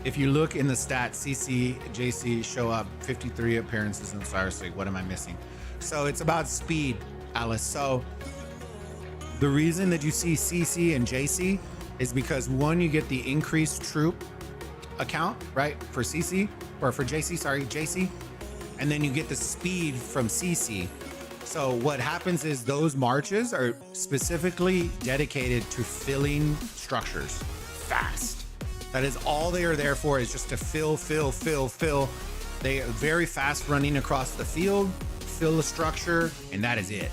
If you look in the stats, CC, JC show up 53 appearances in Cyrus League. What am I missing? So it's about speed, Alice. So the reason that you see CC and JC is because one, you get the increased troop account, right? For CC or for JC, sorry, JC. And then you get the speed from CC. So what happens is those marches are specifically dedicated to filling structures fast. That is all they are there for, is just to fill. They are very fast running across the field, fill the structure, and that is it.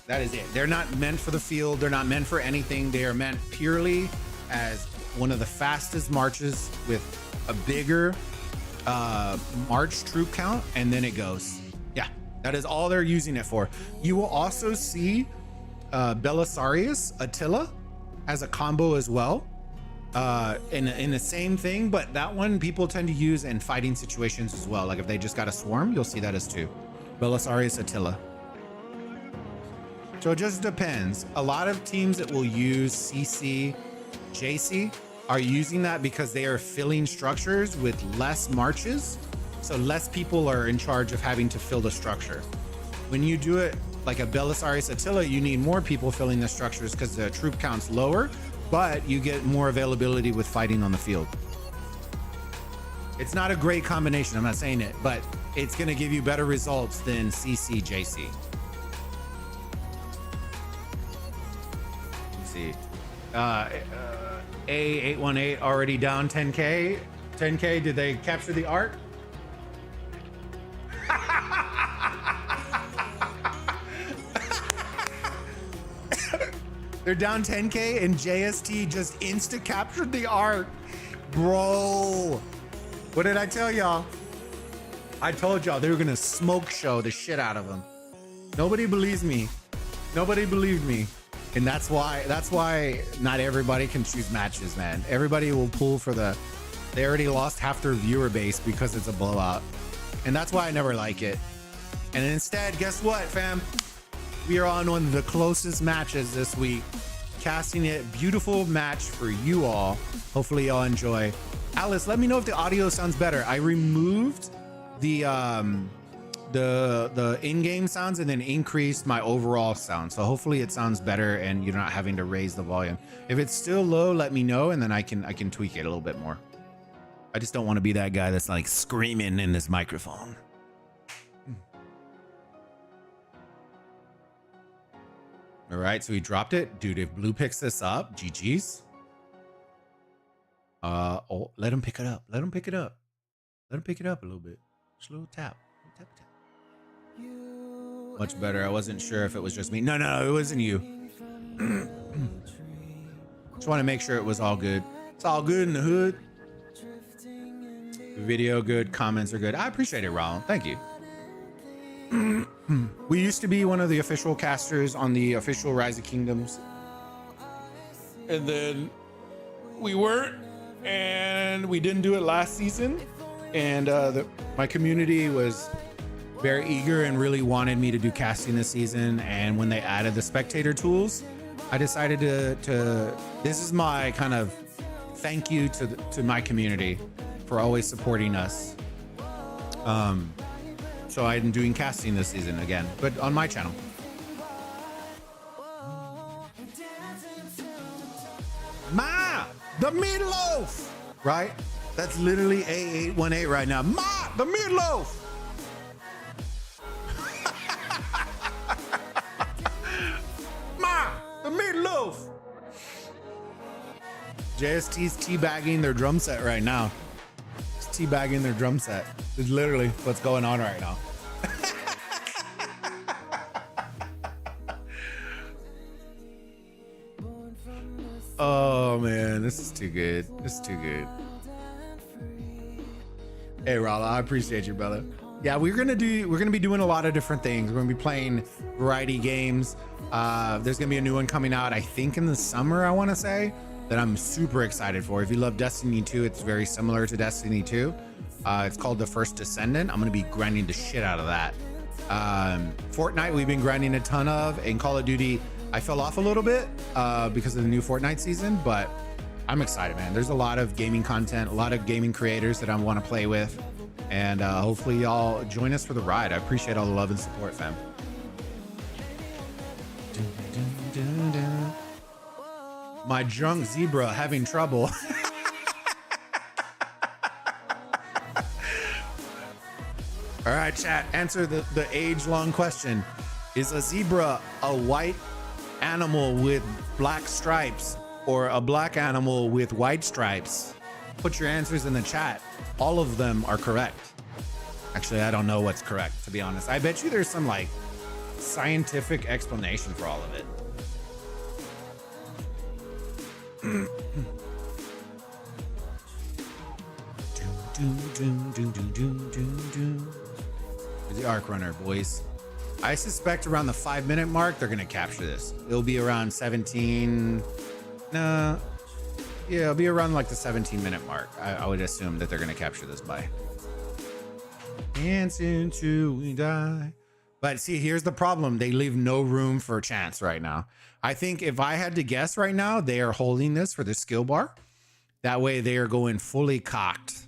That is it. They're not meant for the field. They're not meant for anything. They are meant purely as one of the fastest marches with a bigger march troop count, and then it goes. Yeah, that is all they're using it for. You will also see Belisarius Attila as a combo as well, in the same thing, but that one people tend to use in fighting situations as well. Like if they just got a swarm, you'll see that as too. Belisarius Attila. So it just depends. A lot of teams that will use CC, JC are using that because they are filling structures with less marches. So less people are in charge of having to fill the structure. When you do it like a Belisarius Attila, you need more people filling the structures because the troop count's lower, but you get more availability with fighting on the field. It's not a great combination, I'm not saying it, but it's gonna give you better results than CC, JC. Let's see. A818 already down 10K. 10K, did they capture the arc? They're down 10K and JST just insta captured the arc. Bro, what did I tell y'all? I told y'all they were gonna smoke show the shit out of them. Nobody believes me. Nobody believed me. And that's why not everybody can choose matches, man. Everybody will pull for they already lost half their viewer base because it's a blowout. And that's why I never like it. And instead, guess what, fam? We are on one of the closest matches this week, casting it. Beautiful match for you all. Hopefully y'all enjoy. Alice, let me know if the audio sounds better. I removed the in-game sounds and then increased my overall sound. So hopefully it sounds better and you're not having to raise the volume. If it's still low, let me know and then I can tweak it a little bit more. I just don't want to be that guy that's like screaming in this microphone. All right, so he dropped it. Dude, if Blue picks this up, GG's. Oh, let him pick it up. Let him pick it up. Let him pick it up a little bit. Just a little tap. Tap, tap. Much better. I wasn't sure if it was just me. No, it wasn't you. Just want to make sure it was all good. It's all good in the hood. Video good. Comments are good. I appreciate it, Roland. Thank you. We used to be one of the official casters on the official Rise of Kingdoms. And then we weren't. And we didn't do it last season. And my community was very eager and really wanted me to do casting this season. And when they added the spectator tools, I decided to this is my kind of thank you to my community for always supporting us. So I'm doing casting this season again, but on my channel. Ma, the meatloaf, right? That's literally A818 right now. Ma, the meatloaf. Ma, the meatloaf. JST's teabagging their drum set right now. It's teabagging their drum set. It's literally what's going on right now. Oh man, this is too good. This is too good. Hey Rala, I appreciate you, brother. Yeah, we're gonna be doing a lot of different things. We're gonna be playing variety games. There's gonna be a new one coming out, I think in the summer, I wanna say, that I'm super excited for. If you love Destiny 2, it's very similar to Destiny 2. It's called The First Descendant. I'm gonna be grinding the shit out of that. Fortnite, we've been grinding a ton of. In Call of Duty, I fell off a little bit because of the new Fortnite season, but I'm excited, man. There's a lot of gaming content, a lot of gaming creators that I want to play with, and hopefully y'all join us for the ride. I appreciate all the love and support, fam. My drunk zebra having trouble. All right, chat, answer the age-long question. Is a zebra a white animal with black stripes or a black animal with white stripes? Put your answers in the chat. All of them are correct. Actually, I don't know what's correct, to be honest. I bet you there's some like scientific explanation for all of it. Here's the Arc Runner, boys. I suspect around the 5-minute mark, they're gonna capture this. It'll be around 17. No, yeah, it'll be around like the 17-minute mark. I would assume that they're gonna capture this by. Dance until we die. But see, here's the problem. They leave no room for chance right now. I think if I had to guess right now, they are holding this for the skill bar. That way they are going fully cocked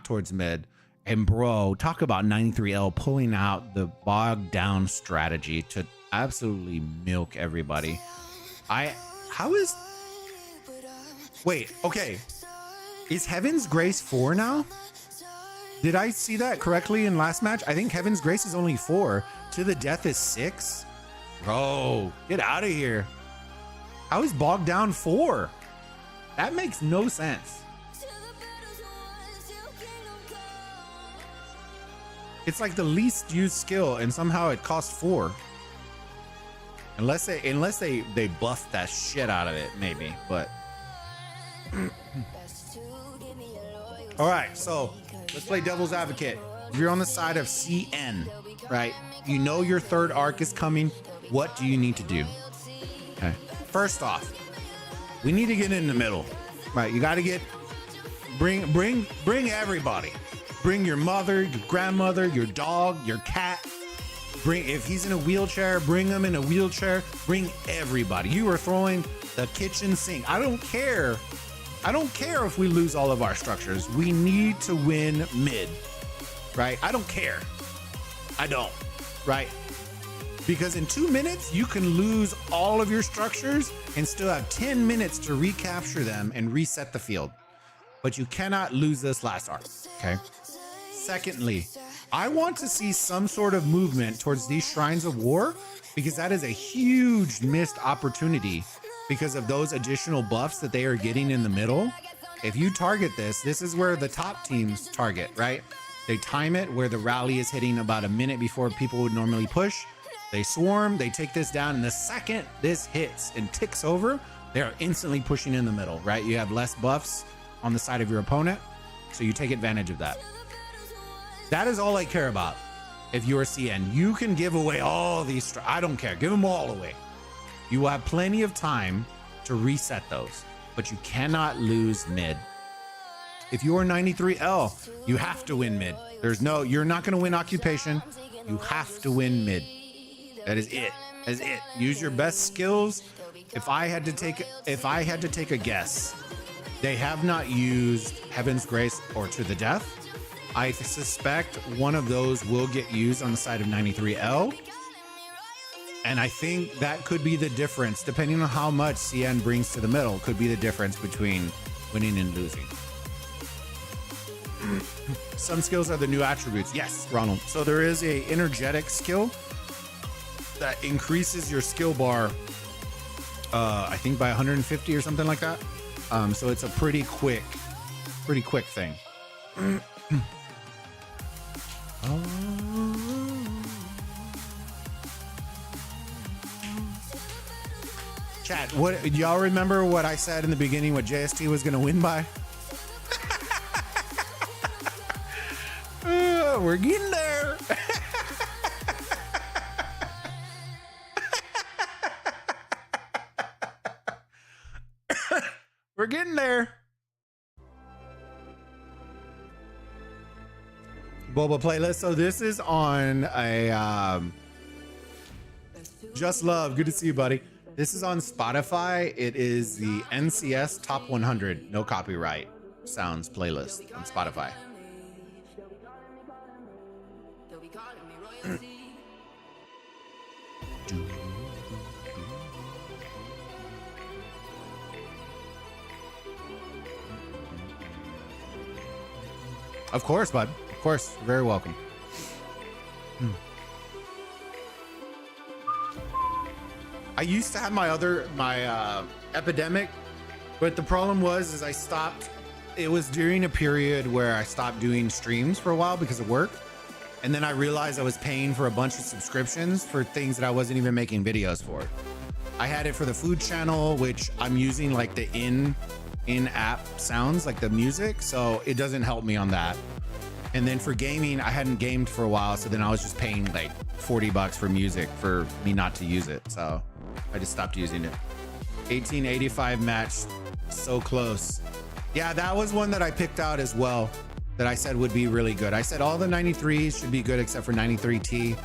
towards mid. And bro, talk about 93L pulling out the bogged down strategy to absolutely milk everybody. Wait, okay. Is Heaven's Grace 4 now? Did I see that correctly in last match? I think Heaven's Grace is only 4. To the Death is 6. Bro, get out of here. How is bogged down 4? That makes no sense. It's like the least used skill, and somehow it costs 4. Unless they buff that shit out of it, maybe. But all right, so let's play devil's advocate. If you're on the side of CN, right? You know your third arc is coming. What do you need to do? Okay. First off, we need to get in the middle, right? You got to bring everybody. Bring your mother, your grandmother, your dog, your cat. If he's in a wheelchair, bring him in a wheelchair. Bring everybody. You are throwing the kitchen sink. I don't care if we lose all of our structures. We need to win mid, right? I don't care. I don't, right? Because in 2 minutes, you can lose all of your structures and still have 10 minutes to recapture them and reset the field. but you cannot lose this last arc. Okay. Secondly, I want to see some sort of movement towards these Shrines of War, because that is a huge missed opportunity because of those additional buffs that they are getting in the middle. If you target this, this is where the top teams target, right? They time it where the rally is hitting about a minute before people would normally push. They swarm, they take this down, and the second this hits and ticks over, they are instantly pushing in the middle, right? You have less buffs on the side of your opponent, so you take advantage of that. That is all I care about. If you're CN, you can give away all these, I don't care, give them all away. You will have plenty of time to reset those, but you cannot lose mid. If you are 93L, you have to win mid. There's no, you're not gonna win occupation. You have to win mid. That is it. That is it. Use your best skills. If I had to take a guess, they have not used Heaven's Grace or To the Death. I suspect one of those will get used on the side of 93L. And I think that could be the difference, depending on how much CN brings to the middle, could be the difference between winning and losing. Some skills are the new attributes. Yes, Ronald. So there is a energetic skill that increases your skill bar, I think by 150 or something like that. So it's a pretty quick thing. Chat, what y'all remember what I said in the beginning, what JST was gonna win by? We're getting there. We're getting there. Boba playlist. So this is on a Just Love. Good to see you, buddy. This is on Spotify. It is the NCS Top 100 No Copyright Sounds playlist on Spotify. Of course, bud. Of course. You're very welcome. I used to have my Epidemic, but the problem was I stopped. It was during a period where I stopped doing streams for a while because of work. And then I realized I was paying for a bunch of subscriptions for things that I wasn't even making videos for. I had it for the food channel, which I'm using like the in-app sounds, like the music. So it doesn't help me on that. And then for gaming, I hadn't gamed for a while. So then I was just paying like $40 for music for me not to use it. So I just stopped using it. 1885 match, so close. Yeah, that was one that I picked out as well, that I said would be really good. I said all the 93s should be good except for 93T,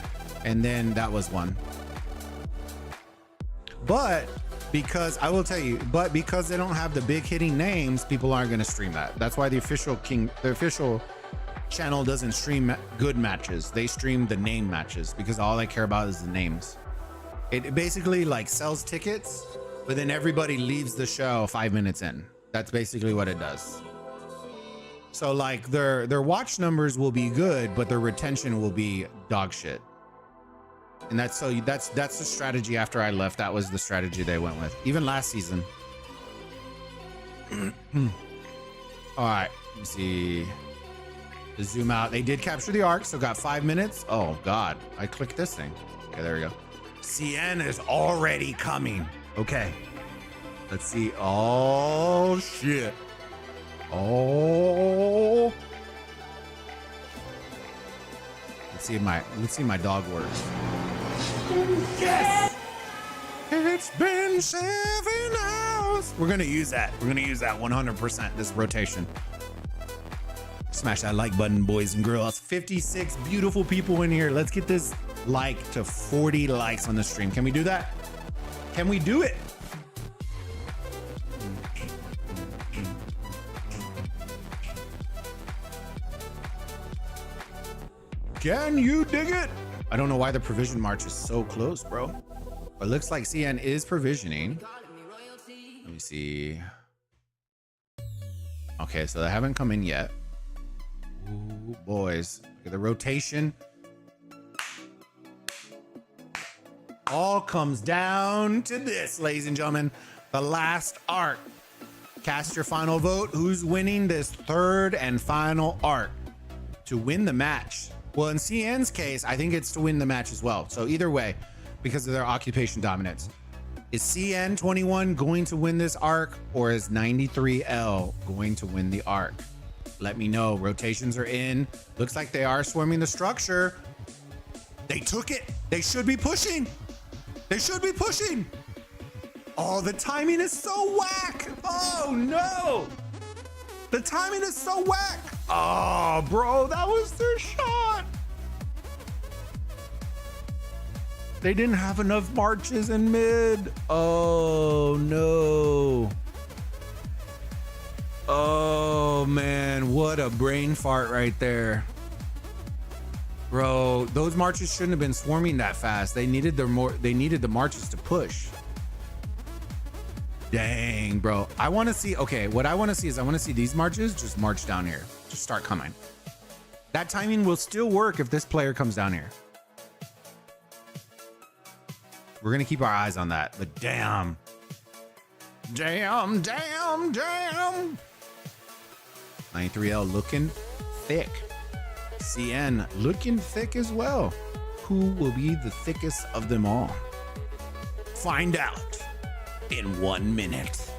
and then that was one. But because I will tell you, because they don't have the big hitting names, people aren't going to stream that. That's why the official channel doesn't stream good matches. They stream the name matches because all I care about is the names. It basically like sells tickets, but then everybody leaves the show 5 minutes in. That's basically what it does. So like their watch numbers will be good, but their retention will be dog shit. And that's the strategy after I left. That was the strategy they went with. Even last season. All right, let me see. To zoom out. They did capture the arc, so got 5 minutes. Oh God, I clicked this thing. Okay, there we go. CN is already coming. Okay, let's see. Oh shit. Oh. Let's see my dog works. Yes. It's been 7 hours. We're gonna use that. We're gonna use that 100%. This rotation. Smash that like button, boys and girls. 56 beautiful people in here. Let's get this like to 40 likes on the stream. Can we do that? Can we do it? Can you dig it? I don't know why the provision march is so close, bro. But it looks like CN is provisioning. Let me see. Okay, so they haven't come in yet. Ooh, boys. Look at the rotation. All comes down to this, ladies and gentlemen. The last arc. Cast your final vote. Who's winning this third and final arc to win the match? Well, in CN's case, I think it's to win the match as well. So either way, because of their occupation dominance. Is CN21 going to win this arc, or is 93L going to win the arc? Let me know. Rotations are in. Looks like they are swarming the structure. They took it. They should be pushing. They should be pushing. Oh, the timing is so whack. Oh, no. The timing is so whack. Oh, bro, that was their shot. They didn't have enough marches in mid. Oh, no. Oh, man, what a brain fart right there. Bro, those marches shouldn't have been swarming that fast. They needed the marches to push. Dang, bro. I want to see, okay, what I want to see is I want to see these marches just march down here. Just start coming. That timing will still work if this player comes down here. We're going to keep our eyes on that. But damn. Damn, damn, damn. 93L looking thick. CN looking thick as well. Who will be the thickest of them all? Find out in 1 minute.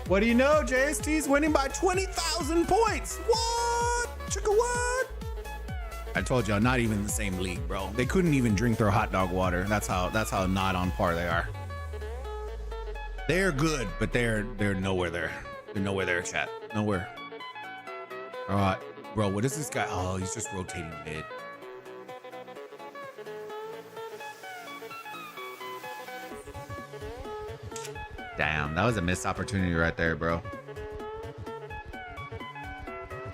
What do you know? JST's winning by 20,000 points. What? Chicka what? I told y'all, not even in the same league, bro. They couldn't even drink their hot dog water. That's how not on par they are. They're good, but they're nowhere there. They're nowhere there, chat. Nowhere. All right, bro. What is this guy? Oh, he's just rotating mid. Damn, that was a missed opportunity right there, bro.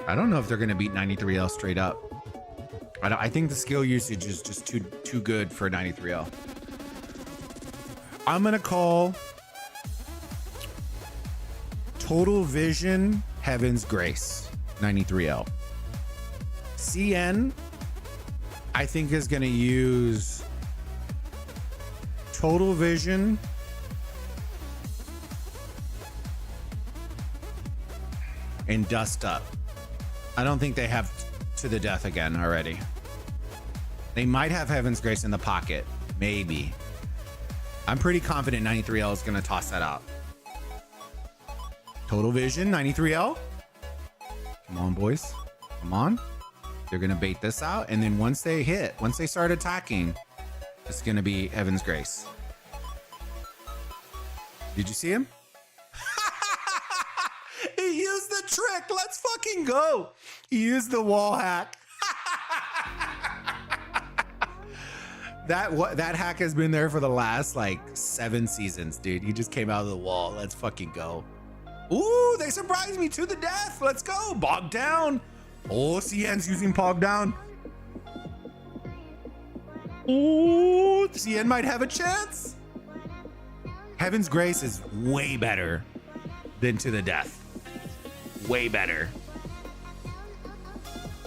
I don't know if they're gonna beat 93L straight up. I think the skill usage is just too good for 93L. I'm gonna call Total Vision Heaven's Grace 93L. CN, I think, is gonna use Total Vision and Dust Up. I don't think they have To the Death again already. They might have Heaven's Grace in the pocket. Maybe. I'm pretty confident 93L is going to toss that out. Total Vision, 93L. Come on, boys. Come on. They're going to bait this out. And then once they start attacking, it's going to be Heaven's Grace. Did you see him? He used the trick. Let's fucking go. He used the wall hack. That hack has been there for the last like 7 seasons, dude. He just came out of the wall. Let's fucking go. Ooh, they surprised me to the death. Let's go. Bog down. Oh, CN's using Pog down. Ooh, CN might have a chance. Heaven's Grace is way better than To the Death. Way better.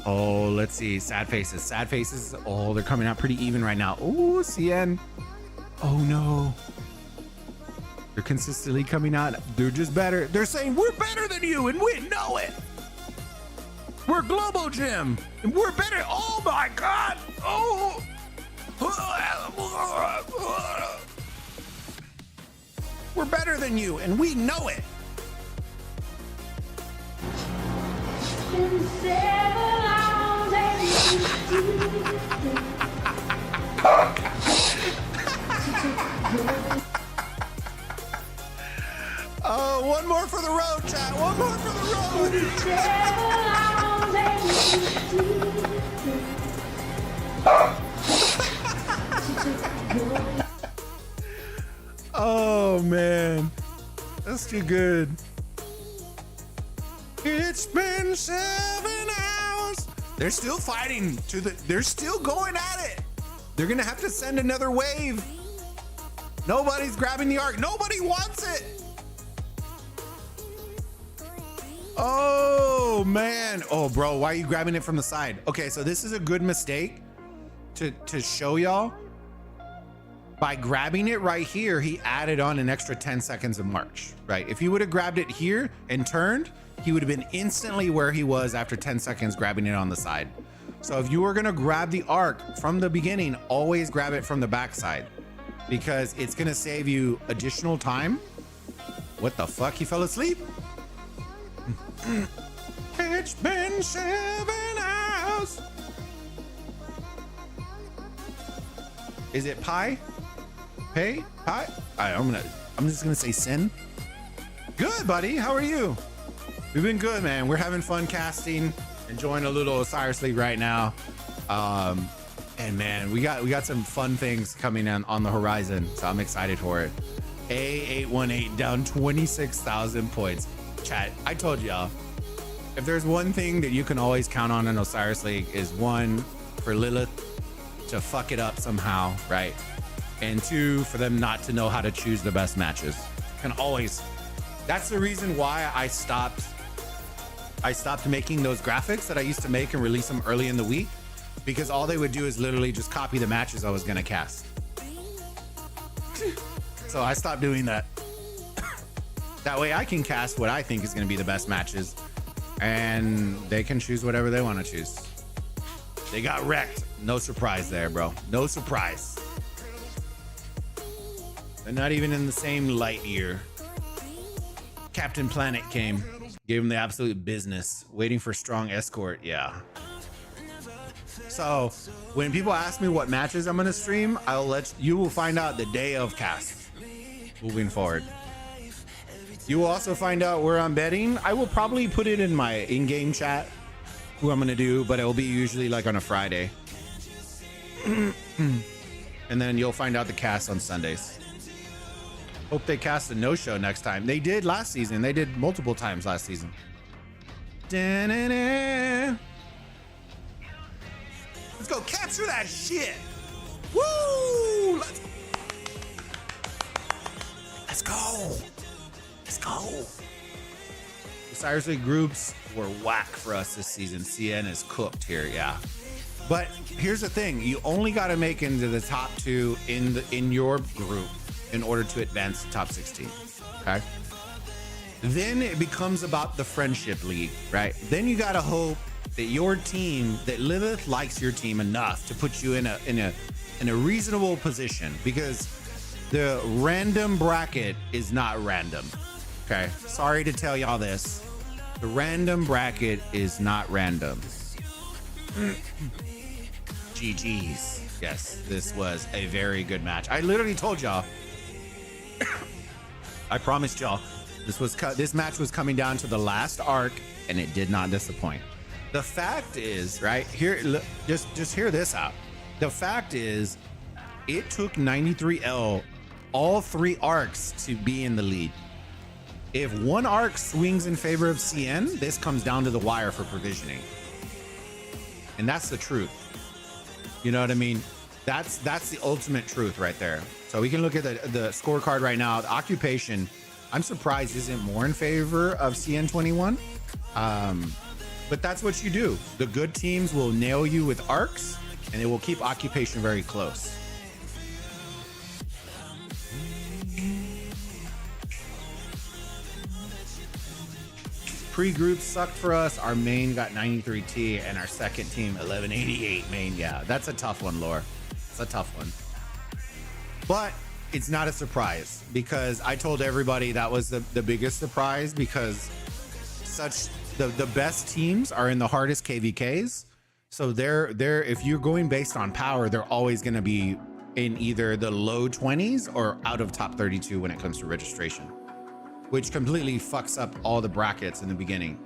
Oh, let's see. Sad faces. Sad faces. Oh, they're coming out pretty even right now. Oh, CN. Oh, no. They're consistently coming out. They're just better. They're saying, we're better than you, and we know it. We're Global Gym, and we're better. Oh, my God. Oh. We're better than you, and we know it. Oh, one more for the road, chat. One more for the road. Oh, man. That's too good. It's been 7 hours. They're still fighting they're still going at it. They're gonna have to send another wave. Nobody's grabbing the arc. Nobody wants it. Oh, man. Oh, bro, why are you grabbing it from the side? Okay, so this is a good mistake to show y'all. By grabbing it right here, he added on an extra 10 seconds of march, right? If he would have grabbed it here and turned, he would have been instantly where he was after 10 seconds grabbing it on the side. So if you were gonna grab the arc from the beginning, always grab it from the backside because it's gonna save you additional time. What the fuck? He fell asleep? It's been 7 hours. Is it pie? Pay? Pie? I'm just gonna say sin. Good, buddy. How are you? We've been good, man. We're having fun casting, enjoying a little Osiris League right now. And man, we got some fun things coming on the horizon, so I'm excited for it. A818 down 26,000 points. Chat, I told y'all, if there's one thing that you can always count on in Osiris League is one, for Lilith to fuck it up somehow, right? And two, for them not to know how to choose the best matches. Can always. That's the reason why I stopped making those graphics that I used to make and release them early in the week, because all they would do is literally just copy the matches I was gonna cast. So I stopped doing that. That way I can cast what I think is gonna be the best matches, and they can choose whatever they want to choose. They got wrecked. No surprise there, bro. No surprise. They're not even in the same light year. Captain Planet came, gave him the absolute business, waiting for strong escort. Yeah. So when people ask me what matches I'm gonna stream, you will find out the day of cast moving forward. You will also find out where I'm betting. I will probably put it in my in-game chat who I'm gonna do, but it will be usually like on a Friday. And then you'll find out the cast on Sundays. Hope they cast a no-show next time. They did last season. They did multiple times last season. Da-na-na. Let's go capture that shit. Woo! Let's go. Let's go. Osiris League groups were whack for us this season. CN is cooked here, yeah. But here's the thing: you only got to make into the top 2 in your group in order to advance to top 16. Okay. Then it becomes about the friendship league, right? Then you got to hope that your team, that Lilith likes your team enough to put you in a reasonable position, because the random bracket is not random. Okay, sorry to tell y'all this. The random bracket is not random. GG's. Yes, this was a very good match. I literally told y'all. I promised y'all this match was coming down to the last arc, and it did not disappoint. The fact is, right here, just hear this out. The fact is, it took 93L all 3 arcs to be in the lead. If one arc swings in favor of CN, this comes down to the wire for provisioning. And that's the truth. You know what I mean? That's the ultimate truth right there. So we can look at the scorecard right now. The occupation, I'm surprised isn't more in favor of CN21. But that's what you do. The good teams will nail you with arcs, and it will keep occupation very close. Pre-group sucked for us. Our main got 93T, and our second team 1188 main. Yeah, that's a tough one, Lore. It's a tough one. But it's not a surprise, because I told everybody that was the biggest surprise, because the best teams are in the hardest KVKs. So they're if you're going based on power, they're always going to be in either the low 20s or out of top 32 when it comes to registration, which completely fucks up all the brackets in the beginning.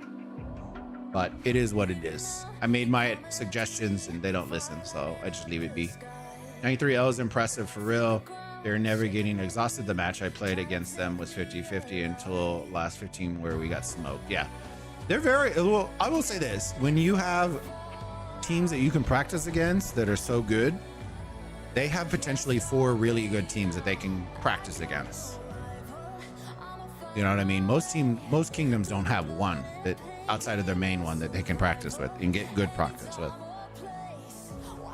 But it is what it is. I made my suggestions and they don't listen, so I just leave it be. 93L is impressive for real. They're never getting exhausted. The match I played against them was 50-50 until last 15 where we got smoked. Yeah, they're very well. I will say this: when you have teams that you can practice against that are so good, they have potentially 4 really good teams that they can practice against. You know what I mean? Most kingdoms don't have one that outside of their main one that they can practice with and get good practice with.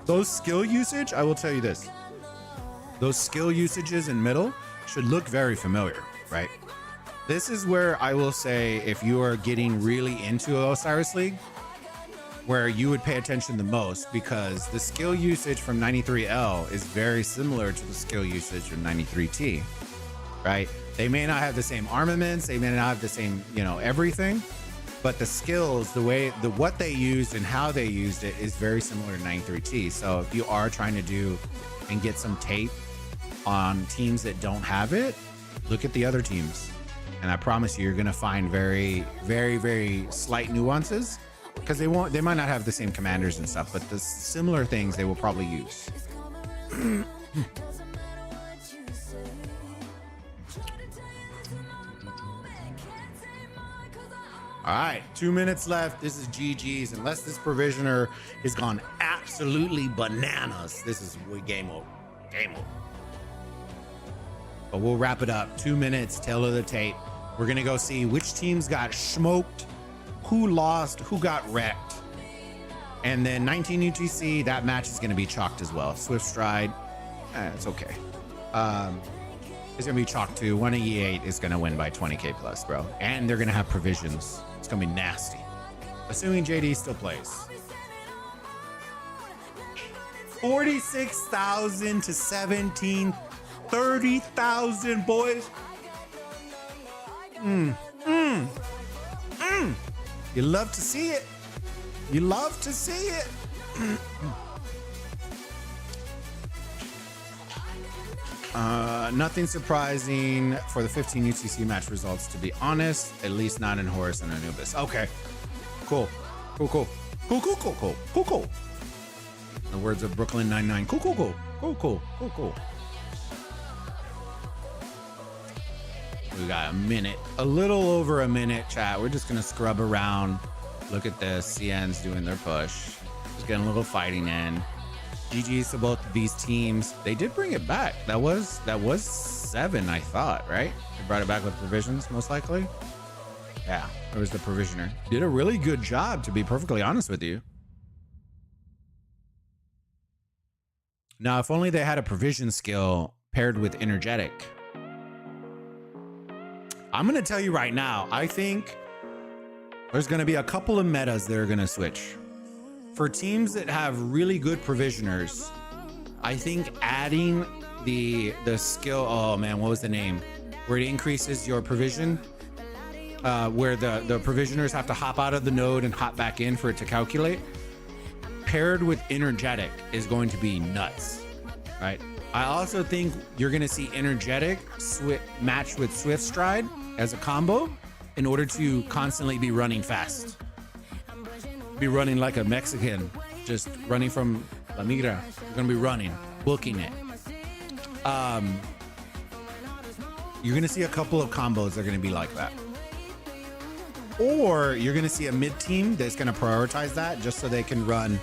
Those skill usage, I will tell you this. Those skill usages in middle should look very familiar, right? This is where I will say, if you are getting really into Osiris League, where you would pay attention the most, because the skill usage from 93L is very similar to the skill usage from 93T, right? They may not have the same armaments, they may not have the same, you know, everything, but the skills, what they used and how they used it is very similar to 93T. So if you are trying to do and get some tape on teams that don't have it, look at the other teams. And I promise you, you're gonna find very, very, very slight nuances, because they might not have the same commanders and stuff, but the similar things they will probably use. All right, 2 minutes left. This is GG's. Unless this provisioner has gone absolutely bananas, this is game over. Game over. But we'll wrap it up. 2 minutes, tail of the tape. We're gonna go see which teams got smoked, who lost, who got wrecked. And then 19 UTC, that match is gonna be chalked as well. Swift Stride, it's okay. It's gonna be chalked too. One of E8 is gonna win by 20K plus, bro. And they're gonna have provisions. It's gonna be nasty. Assuming JD still plays. 46,000 to 17, 30,000, boys. You love to see it. You love to see it. Nothing surprising for the 15 UTC match results, to be honest, at least not in Horus and Anubis. Okay, cool. In the words of Brooklyn 99, cool. We got a minute, a little over a minute, chat. We're just gonna scrub around. Look at this. CN's doing their push. Just getting a little fighting in. GG's to both of these teams. They did bring it back. That was 7, I thought, right? They brought it back with provisions, most likely. Yeah, there was the provisioner. Did a really good job, to be perfectly honest with you. Now, if only they had a provision skill paired with energetic. I'm gonna tell you right now, I think there's gonna be a couple of metas that are gonna switch. For teams that have really good provisioners, I think adding the skill, oh man, what was the name? Where it increases your provision, where the provisioners have to hop out of the node and hop back in for it to calculate, paired with energetic is going to be nuts, right? I also think you're gonna see energetic matched with Swift Stride as a combo in order to constantly be running fast. Be running like a Mexican, just running from La Migra. You're gonna be running, booking it. You're gonna see a couple of combos that are gonna be like that. Or you're gonna see a mid team that's gonna prioritize that just so they can run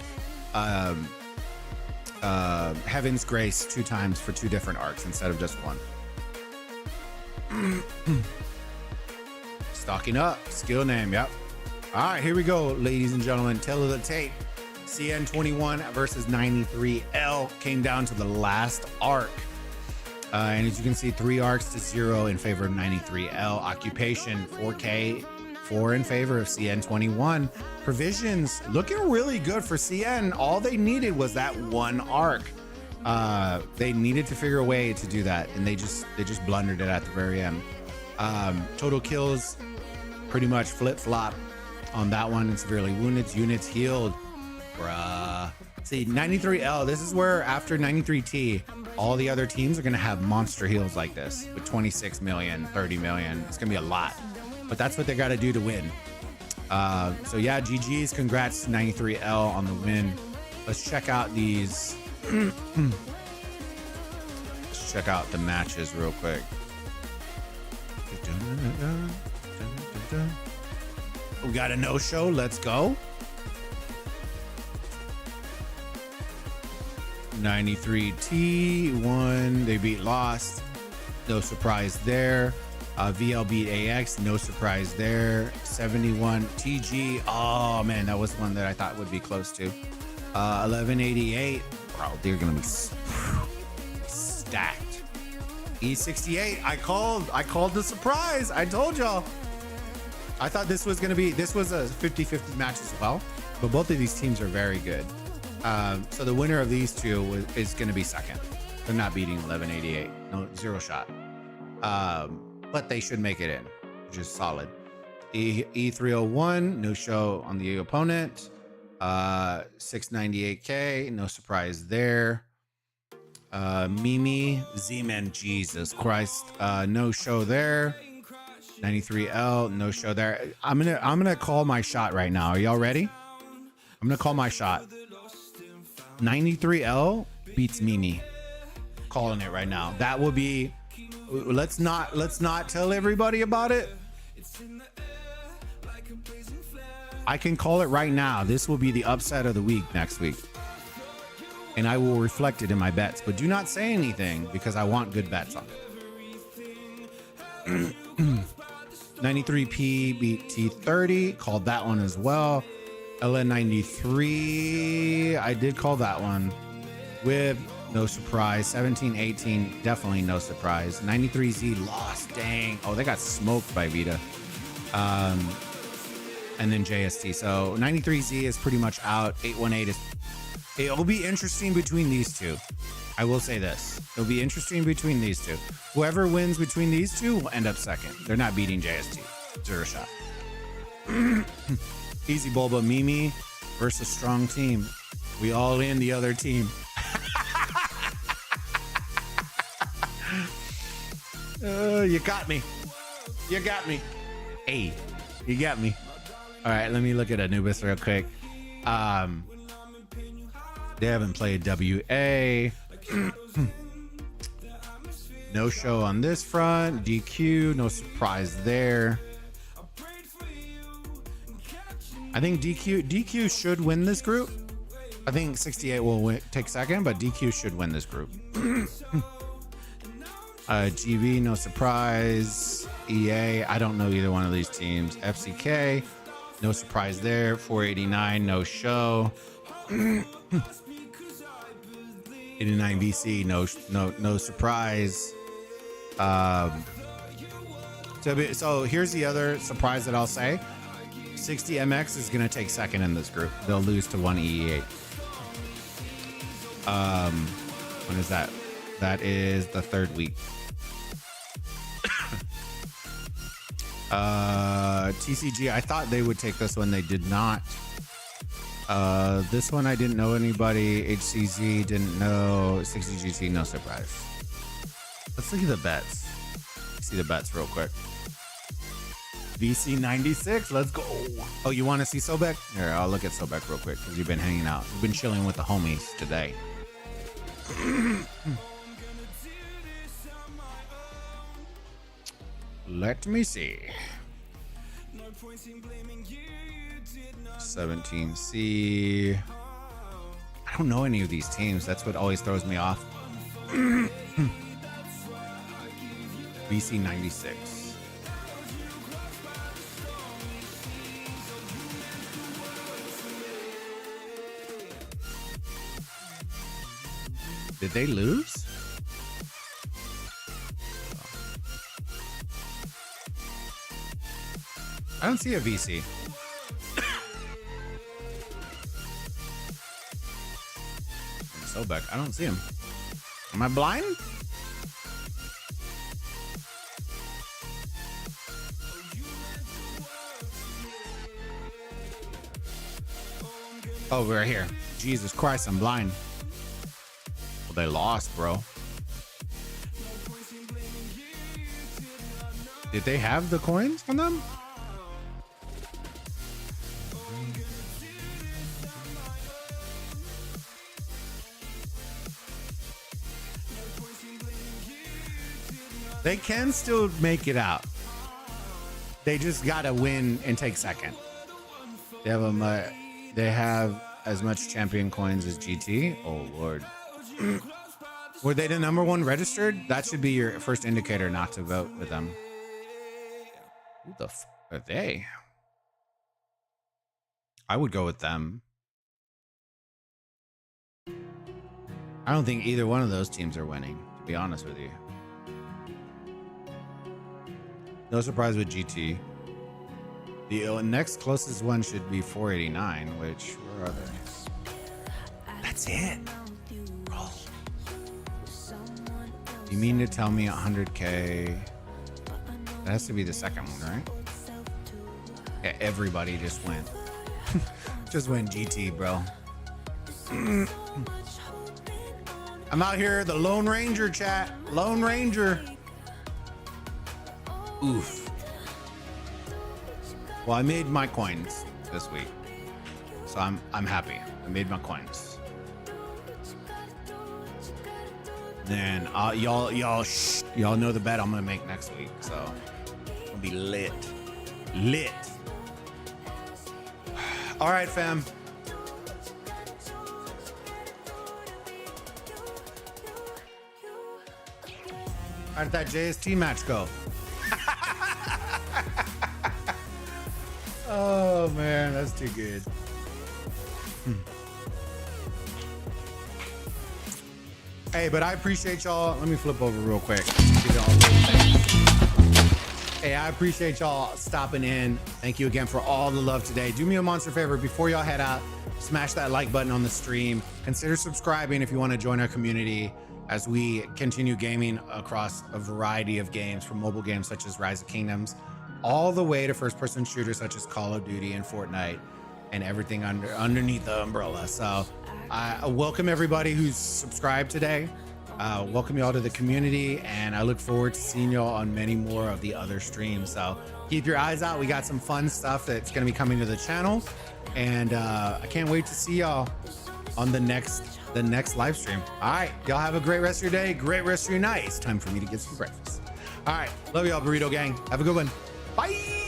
Heaven's Grace 2 times for 2 different arcs instead of just 1. Stocking up, skill name, yep. All right, here we go, ladies and gentlemen. Tail of the tape. CN21 versus 93L came down to the last arc. And as you can see, 3 arcs to 0 in favor of 93L. Occupation 4K, 4 in favor of CN21. Provisions looking really good for CN. All they needed was that 1 arc. They needed to figure a way to do that, and they just blundered it at the very end. Total kills pretty much flip-flop on that one, and severely wounded. Units healed. Bruh. See, 93L, this is where after 93T, all the other teams are going to have monster heals like this with 26 million, 30 million. It's going to be a lot, but that's what they got to do to win. So yeah, GG's. Congrats to 93L on the win. Let's check out these. Let's check out the matches real quick. We got a no-show. Let's go. 93T1, they beat Lost. No surprise there. VL beat AX. No surprise there. 71TG. Oh, man, that was one that I thought would be close to. 1188. Bro, they're going to be stacked. E68. I called the surprise. I told y'all. I thought this was a 50-50 match as well. But both of these teams are very good. So the winner of these two is going to be second. They're not beating 1188. No, zero shot. But they should make it in, which is solid. E301, no show on the opponent. 698K, no surprise there. Mimi, Z-Man, Jesus Christ, no show there. 93L, no show there. I'm gonna call my shot right now. Are y'all ready? I'm gonna call my shot. 93L beats Mimi. Calling it right now. That will be. Let's not tell everybody about it. I can call it right now. This will be the upset of the week next week. And I will reflect it in my bets. But do not say anything because I want good bets on it. 93P beat T30. Called that one as well. LN93. I did call that one. With no surprise. 1718. Definitely no surprise. 93Z lost. Dang. Oh, they got smoked by Vita. And then JST. So 93Z is pretty much out. 818 is. It'll be interesting between these two. I will say this. It'll be interesting between these two. Whoever wins between these two will end up second. They're not beating JST. Zero shot. Easy Bulba Mimi versus strong team. We all in the other team. You got me. You got me. Hey, you got me. All right, let me look at Anubis real quick. They haven't played WA. No show on this front. DQ, no surprise there. I think DQ should win this group. I think 68 will take second, but DQ should win this group. GV, no surprise. EA, I don't know either one of these teams. FCK, no surprise there. 489, no show. 89 VC, no surprise. So here's the other surprise that I'll say. 60 MX is gonna take second in this group. They'll lose to 1 EE8. When is that? That is the third week. TCG, I thought they would take this one. They did not. This one I didn't know anybody. HCZ didn't know. 60GT, no surprise. Let's look at the bets. See the bets real quick. VC96, let's go. Oh, you want to see Sobek? Here, I'll look at Sobek real quick because you've been hanging out. You've been chilling with the homies today. Let me see. 17C. I don't know any of these teams. That's what always throws me off. VC96. Did they lose? I don't see a VC. Sobek, I don't see him. Am I blind? Oh, we're here. Jesus Christ, I'm blind. Well, they lost, bro. Did they have the coins on them? They can still make it out. They just gotta win and take second. They have as much champion coins as GT. Oh Lord. Were they the number one registered? That should be your first indicator not to vote with them. Who the f are they? I would go with them. I don't think either one of those teams are winning, to be honest with you. No surprise with GT. The next closest one should be 489, which, where are they? That's it. Bro. You mean to tell me 100K? That has to be the second one, right? Yeah, everybody just went. Just went GT, bro. I'm out here, the Lone Ranger, chat. Lone Ranger. Oof. Well, I made my coins this week, so I'm happy. I made my coins. Then y'all know the bet I'm gonna make next week, so it'll be lit. All right, fam. How did that JST match go? Oh man, that's too good. Hey, but I appreciate y'all. Let me flip over real quick. Hey, I appreciate y'all stopping in. Thank you again for all the love today. Do me a monster favor before y'all head out. Smash that like button on the stream. Consider subscribing if you want to join our community as we continue gaming across a variety of games, from mobile games such as Rise of Kingdoms, all the way to first-person shooters such as Call of Duty and Fortnite, and everything underneath the umbrella. So I welcome everybody who's subscribed today. Welcome y'all to the community, and I look forward to seeing y'all on many more of the other streams. So keep your eyes out. We got some fun stuff that's going to be coming to the channel, and I can't wait to see y'all on the next live stream. All right, y'all have a great rest of your day, great rest of your night. It's time for me to get some breakfast. All right, love y'all, burrito gang. Have a good one. Bye.